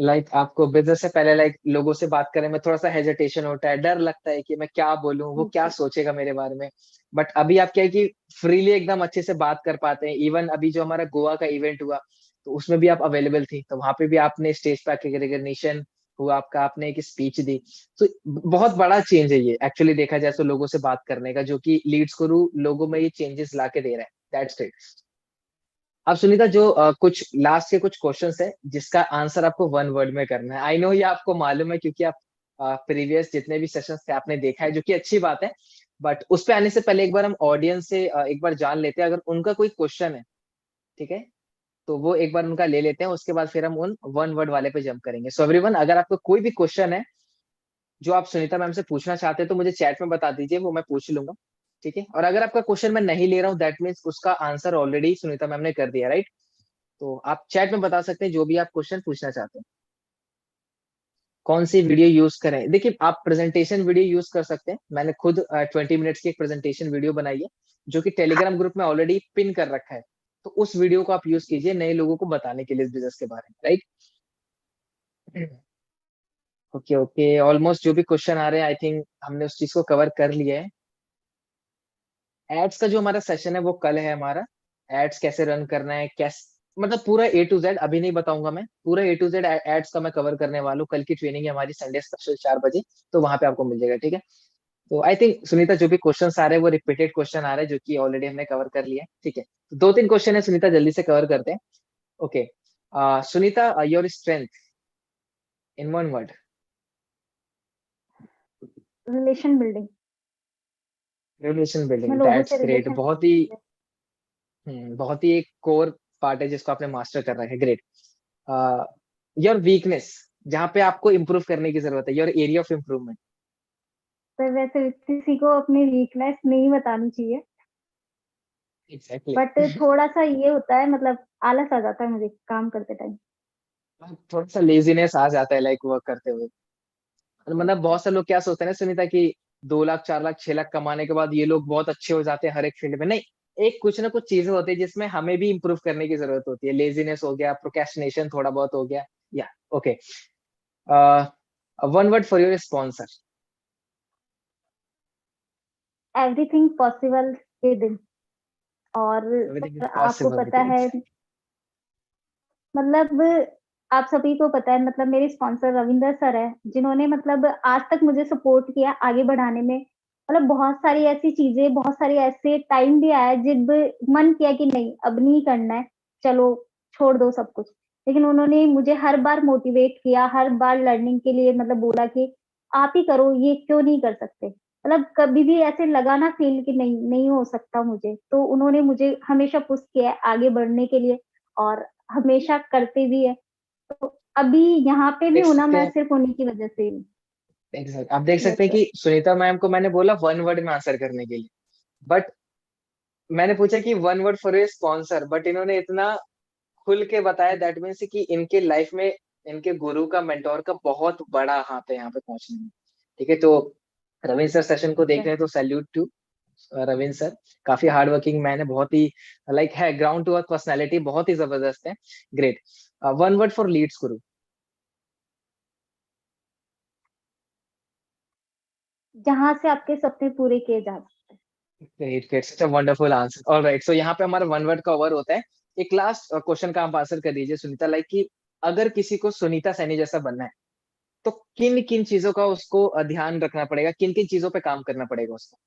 लाइक आपको बिजनेस से पहले लाइक लोगों से बात करने में थोड़ा सा हेजिटेशन होता है, डर लगता है कि मैं क्या बोलूं, वो क्या सोचेगा मेरे बारे में। बट अभी आप क्या है कि फ्रीली एकदम अच्छे से बात कर पाते हैं। इवन अभी जो हमारा गोवा का इवेंट हुआ, तो उसमें भी आप अवेलेबल थी, तो वहां पे भी आपने स्टेज पे आके रिकग्निशन हुआ आपका, आपने एक स्पीच दी। तो बहुत बड़ा चेंज है ये एक्चुअली देखा जाए तो, लोगों से बात करने का, जो कि लीड्स गुरु लोगों में ये चेंजेस ला के दे रहा है, दैट्स इट। अब सुनीता जो कुछ लास्ट के कुछ क्वेश्चंस है जिसका आंसर आपको वन वर्ड में करना है। आई नो ये आपको मालूम है, क्योंकि आप प्रीवियस जितने भी सेशंस थे आपने देखा है, जो कि अच्छी बात है। बट उस पे आने से पहले एक बार हम ऑडियंस से एक बार जान लेते हैं, अगर उनका कोई क्वेश्चन है, ठीक है, तो वो एक बार उनका ले लेते हैं, उसके बाद फिर हम उन वन वर्ड वाले पे जंप करेंगे। सो एवरीवन, अगर आपको कोई भी क्वेश्चन है जो आप सुनीता मैम से पूछना चाहते हैं, तो मुझे चैट में बता दीजिए, वो मैं पूछ लूंगा, ठीक है। और अगर आपका क्वेश्चन मैं नहीं ले रहा हूँ, दैट मीन्स उसका आंसर ऑलरेडी सुनीता मैम ने कर दिया, राइट। तो आप चैट में बता सकते हैं जो भी आप क्वेश्चन पूछना चाहते हैं। कौन सी वीडियो यूज करें? देखिए, आप प्रेजेंटेशन वीडियो यूज कर सकते हैं। मैंने खुद 20 मिनट्स की एक प्रेजेंटेशन वीडियो बनाई है, जो कि टेलीग्राम ग्रुप में ऑलरेडी पिन कर रखा है। तो उस वीडियो को आप यूज कीजिए नए लोगों को बताने के लिए इस बिजनेस के बारे में, राइट। ओके ओके, ऑलमोस्ट जो भी क्वेश्चन आ रहे हैं, आई थिंक हमने उस चीज को कवर कर लिया है। एड्स का जो हमारा सेशन है वो कल है हमारा। एड्स कैसे रन करना है, कैसे, मतलब पूरा A to Z अभी नहीं बताऊंगा मैं, पूरा A to Z एड्स का मैं कवर करने वाला हूँ। कल की ट्रेनिंग है हमारी संडे स्पेशल 4 बजे, तो वहां पे आपको मिल जाएगा, ठीक है। तो आई थिंक सुनीता जो भी क्वेश्चन आ रहे हैं वो रिपीटेड क्वेश्चन आ रहे हैं, जो कि ऑलरेडी हमने कवर कर लिया है, ठीक है। तो 2-3 क्वेश्चन है सुनीता, जल्दी से कवर करते हैं। Okay, Sunita, your strength in one word. Relation building. Relation मैं बिल्डिंग, लोगों दैट्स से ग्रेट। रिलेशन। बहुत ही एक कोर पार्ट है जिसको आपने मास्टर कर रखा है, ग्रेट। योर वीकनेस, जहाँ पे आपको इम्प्रूव करने की जरूरत है, योर एरिया ऑफ इम्प्रूवमेंट। पर वैसे किसी को अपनी वीकनेस नहीं बतानी चाहिए, एग्जैक्टली। बट थोड़ा सा ये होता है, मतलब आलस आ जाता है मुझे काम करते टाइम। थोड़ा सा लेजीनेस आ जाता है लाइक वर्क करते हुए। मतलब बहुत से लोग क्या सोचते हैं ना सुनीता, कि 2 लाख 4 लाख 6 लाख कमाने के बाद ये लोग बहुत अच्छे हो जाते हैं हर एक फील्ड में, नहीं। एक कुछ ना कुछ चीजें होती है जिसमें हमें भी इम्प्रूव करने की जरूरत होती है। लेजीनेस हो गया, प्रोक्रेस्टिनेशन थोड़ा बहुत हो गया, या okay. One word for your sponsor. Everything possible के दिन। और एवरीथिंग इज सर आपको पॉसिबल, पता है, ग्रेट। मतलब आप सभी को पता है, मतलब मेरे स्पॉन्सर रविंदर सर है, जिन्होंने मतलब आज तक मुझे सपोर्ट किया आगे बढ़ाने में। मतलब बहुत सारी ऐसी चीजें, बहुत सारी ऐसे टाइम भी आया जिद मन किया कि नहीं अब नहीं करना है, चलो छोड़ दो सब कुछ। लेकिन उन्होंने मुझे हर बार मोटिवेट किया, हर बार लर्निंग के लिए मतलब बोला कि आप ही करो, ये क्यों नहीं कर सकते। मतलब कभी भी ऐसे लगा ना फील कि नहीं नहीं हो सकता मुझे, तो उन्होंने मुझे हमेशा पुश किया है आगे बढ़ने के लिए, और हमेशा करते भी है। तो अभी यहाँ पे भी देख हूं ना सकते मैं, हैं, सिर्फ उन्हीं की वजह से ही। आप देख यस सकते हैं सर। कि सुनीता मैम को मैंने बोला वन वर्ड में आंसर करने के लिए, बट मैंने पूछा कि one word for your sponsor, but इन्होंने इतना खुल के बताया, दैट मीन्स कि इनके लाइफ में इनके गुरु का, मेंटोर का बहुत बड़ा हाथ है यहाँ पे पहुंचने में। ठीक है, तो रविंद्र सर सेशन को देख सर रहे हैं तो सैल्यूट टू रविंद्र सर। काफी हार्ड वर्किंग मैन है, बहुत ही लाइक है ग्राउंड टू अर्थ पर्सनैलिटी, बहुत ही जबरदस्त है। Great. One word for Leads Guru. जहां से आपके सपने पूरे किए जा सकते हैं। Great great, such a wonderful answer. Alright, so यहाँ पे हमारा वन वर्ड का ओवर होता है। एक लास्ट क्वेश्चन का आप आंसर कर दीजिए सुनीता, लाइक कि अगर किसी को सुनीता सैनी जैसा बनना है तो किन किन चीजों का उसको ध्यान रखना पड़ेगा, किन किन चीजों पे काम करना पड़ेगा उसको?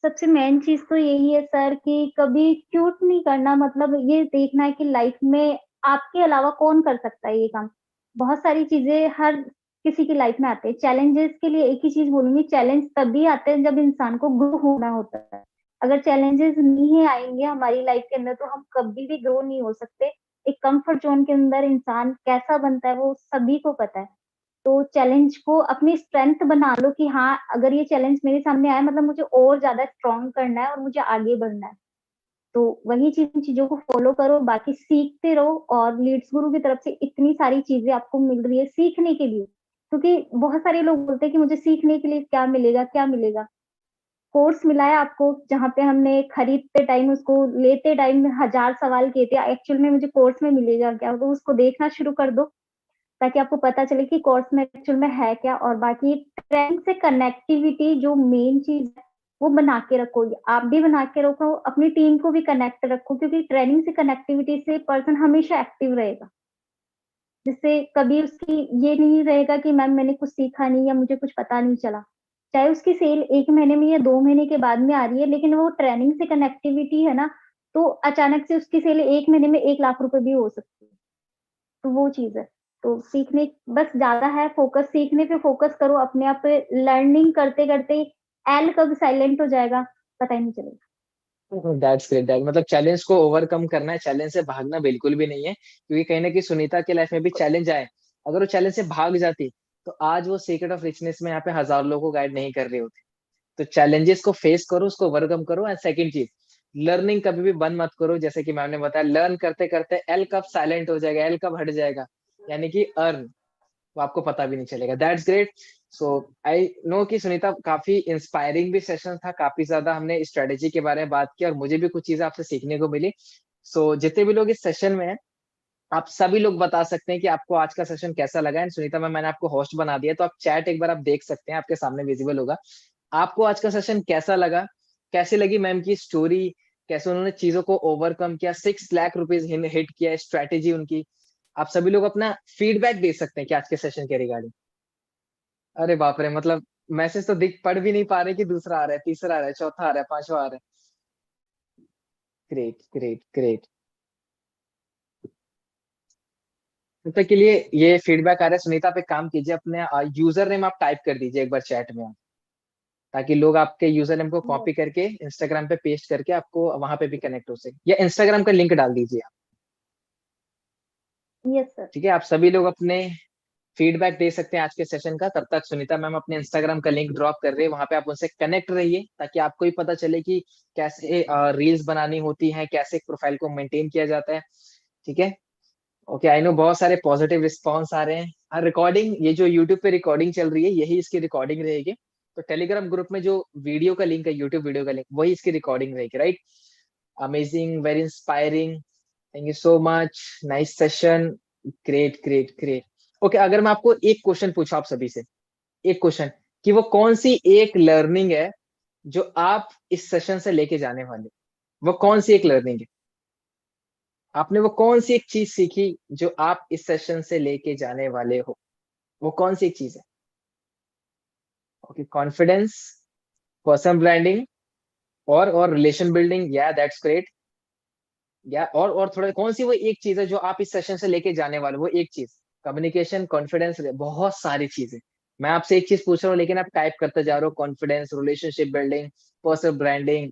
सबसे मेन चीज तो यही है सर कि कभी क्यूट नहीं करना, मतलब ये देखना है कि लाइफ में आपके अलावा कौन कर सकता है ये काम। बहुत सारी चीजें हर किसी की लाइफ में आते हैं। चैलेंजेस के लिए एक ही चीज बोलूंगी, चैलेंज तभी आते हैं जब इंसान को ग्रो होना होता है। अगर चैलेंजेस नहीं आएंगे हमारी लाइफ के अंदर तो हम कभी भी ग्रो नहीं हो सकते। एक कंफर्ट जोन के अंदर इंसान कैसा बनता है वो सभी को पता है। तो चैलेंज को अपनी स्ट्रेंथ बना लो कि हाँ, अगर ये चैलेंज मेरे सामने आया मतलब मुझे और ज्यादा स्ट्रांग करना है और मुझे आगे बढ़ना है। तो वही चीजों को फॉलो करो, बाकी सीखते रहो। और लीड्स गुरु की तरफ से इतनी सारी चीजें आपको मिल रही है सीखने के लिए, क्योंकि बहुत सारे लोग बोलते हैं कि मुझे सीखने के लिए क्या मिलेगा क्या मिलेगा। कोर्स मिला है आपको, जहाँ पे हमने खरीदते टाइम उसको लेते टाइम 1000 सवाल किए थे एक्चुअल में मुझे कोर्स में मिलेगा क्या, तो उसको देखना शुरू कर दो ताकि आपको पता चले कि कोर्स में एक्चुअल में है क्या। और बाकी ट्रेंड से कनेक्टिविटी जो मेन चीज है वो बना के रखो, आप भी बना के रखो, अपनी टीम को भी कनेक्ट रखो, क्योंकि ट्रेनिंग से कनेक्टिविटी से पर्सन हमेशा एक्टिव रहेगा। जिससे कभी उसकी ये नहीं रहेगा कि मैम मैंने कुछ सीखा नहीं या मुझे कुछ पता नहीं चला। चाहे उसकी सेल 1 महीने में या 2 महीने के बाद में आ रही है, लेकिन वो ट्रेनिंग से कनेक्टिविटी है ना, तो अचानक से उसकी सेल 1 महीने में 1 लाख रुपए भी हो सकती है। तो वो चीज है। तो सीखने बस ज्यादा है, फोकस सीखने पे फोकस करो अपने आप पे। लर्निंग करते करते एल कब साइलेंट हो जाएगा पता ही नहीं चलेगा। दैट्स ग्रेट, दैट मतलब चैलेंज को ओवरकम करना है, चैलेंज से भागना बिल्कुल भी नहीं है, क्योंकि कहीं ना कहीं सुनीता के लाइफ में भी चैलेंज आए, अगर वो चैलेंज से भाग जाती तो आज वो सीक्रेट ऑफ रिचनेस में यहाँ पे हजारों लोगों को गाइड नहीं कर रहे होते। तो चैलेंजेस को फेस करो, उसको ओवरकम करो। एंड सेकंड चीज, लर्निंग कभी भी बंद मत करो। जैसे कि मैम ने बताया, लर्न करते करते एल कब साइलेंट हो जाएगा, एल कब हट जाएगा, यानी कि अर्न, वो आपको पता भी नहीं चलेगा। That's great. So I know कि सुनीता काफी इंस्पायरिंग भी सेशन था, काफी ज्यादा हमने स्ट्रेटेजी के बारे में बात की और मुझे भी कुछ चीजें आपसे सीखने को मिली। सो जितने भी लोग इस सेशन में हैं, आप सभी लोग बता सकते हैं कि आपको आज का सेशन कैसा लगा। एंड सुनीता मैम, मैंने आपको होस्ट बना दिया तो आप चैट एक बार आप देख सकते हैं, आपके सामने विजिबल होगा। आपको आज का सेशन कैसा लगा, कैसी लगी मैम की स्टोरी, कैसे उन्होंने चीजों को ओवरकम किया, 6 लाख रुपीज हिट किया, स्ट्रेटेजी उनकी। आप सभी लोग अपना फीडबैक दे सकते हैं कि आज के सेशन के रिगार्डिंग। अरे बाप रे, मतलब मैसेज तो दिख पढ़ भी नहीं पा रहे कि दूसरा आ रहा है, तीसरा आ रहा है, चौथा आ रहा है, पांचवा आ रहा है। Great great great. तब तक के लिए ये फीडबैक आ रहा है, सुनीता पे काम कीजिए, अपने यूजर नेम आप टाइप कर दीजिए एक बार चैट में, ताकि लोग आपके यूजर नेम को कॉपी करके इंस्टाग्राम पे पेस्ट करके आपको वहां पे भी कनेक्ट हो सके, या इंस्टाग्राम का लिंक डाल दीजिए आप। Yes sir. ठीक है, आप सभी लोग अपने फीडबैक दे सकते हैं आज के सेशन का। तब तक सुनीता मैम अपने इंस्टाग्राम का लिंक ड्रॉप कर रहे हैं, वहां पे आप उनसे कनेक्ट रहिए ताकि आपको भी पता चले कि कैसे रील्स बनानी होती हैं, कैसे एक प्रोफाइल को मेंटेन किया जाता है। ठीक है। ओके, आई नो बहुत सारे पॉजिटिव रिस्पॉन्स आ रहे हैं। रिकॉर्डिंग, ये जो यूट्यूब पे रिकॉर्डिंग चल रही है यही इसकी रिकॉर्डिंग रहेगी। तो टेलीग्राम ग्रुप में जो वीडियो का लिंक है, यूट्यूब वीडियो का लिंक, वही इसकी रिकॉर्डिंग रहेगी, right? Amazing, very inspiring, thank you so much, nice session, great great great. Okay, अगर मैं आपको एक क्वेश्चन पूछूं आप सभी से, एक क्वेश्चन, कि वो कौन सी एक लर्निंग है जो आप इस सेशन से लेके जाने वाले, वो कौन सी एक लर्निंग है? आपने वो कौन सी एक चीज सीखी जो आप इस सेशन से लेके जाने वाले हो, वो कौन सी एक चीज है? ओके, कॉन्फिडेंस, पर्सनल ब्रांडिंग, और रिलेशन बिल्डिंग, या दैट्स ग्रेट। या और थोड़ा, कौन सी वो एक चीज है जो आप इस सेशन से लेके जाने वाले हो, वो एक चीज? कम्युनिकेशन, कॉन्फिडेंस, बहुत सारी चीजें। मैं आपसे एक चीज पूछ रहा हूँ लेकिन आप टाइप करते जा रहे हो, confidence, relationship building, personal branding.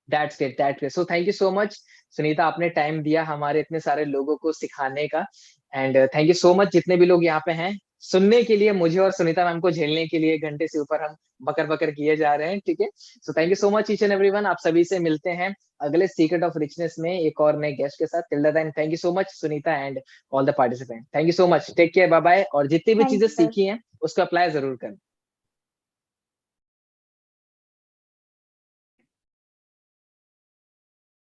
That's great, that's great. So thank you so much Sunita, आपने टाइम दिया हमारे इतने सारे लोगों को सिखाने का। And thank you so much जितने भी लोग यहाँ पे हैं, सुनने के लिए, मुझे और सुनीता मैम को झेलने के लिए घंटे से ऊपर हम बकर बकर किए जा रहे हैं। ठीक है, so thank you so much each and everyone. आप सभी से मिलते हैं अगले सीक्रेट ऑफ रिचनेस में एक और नए गेस्ट के साथ। Till the time, thank you so much Sunita and all the participant. Thank you so much, take care, bye bye. और जितनी भी थैंक चीजें यू। सीखी हैं उसको अप्लाई जरूर करें।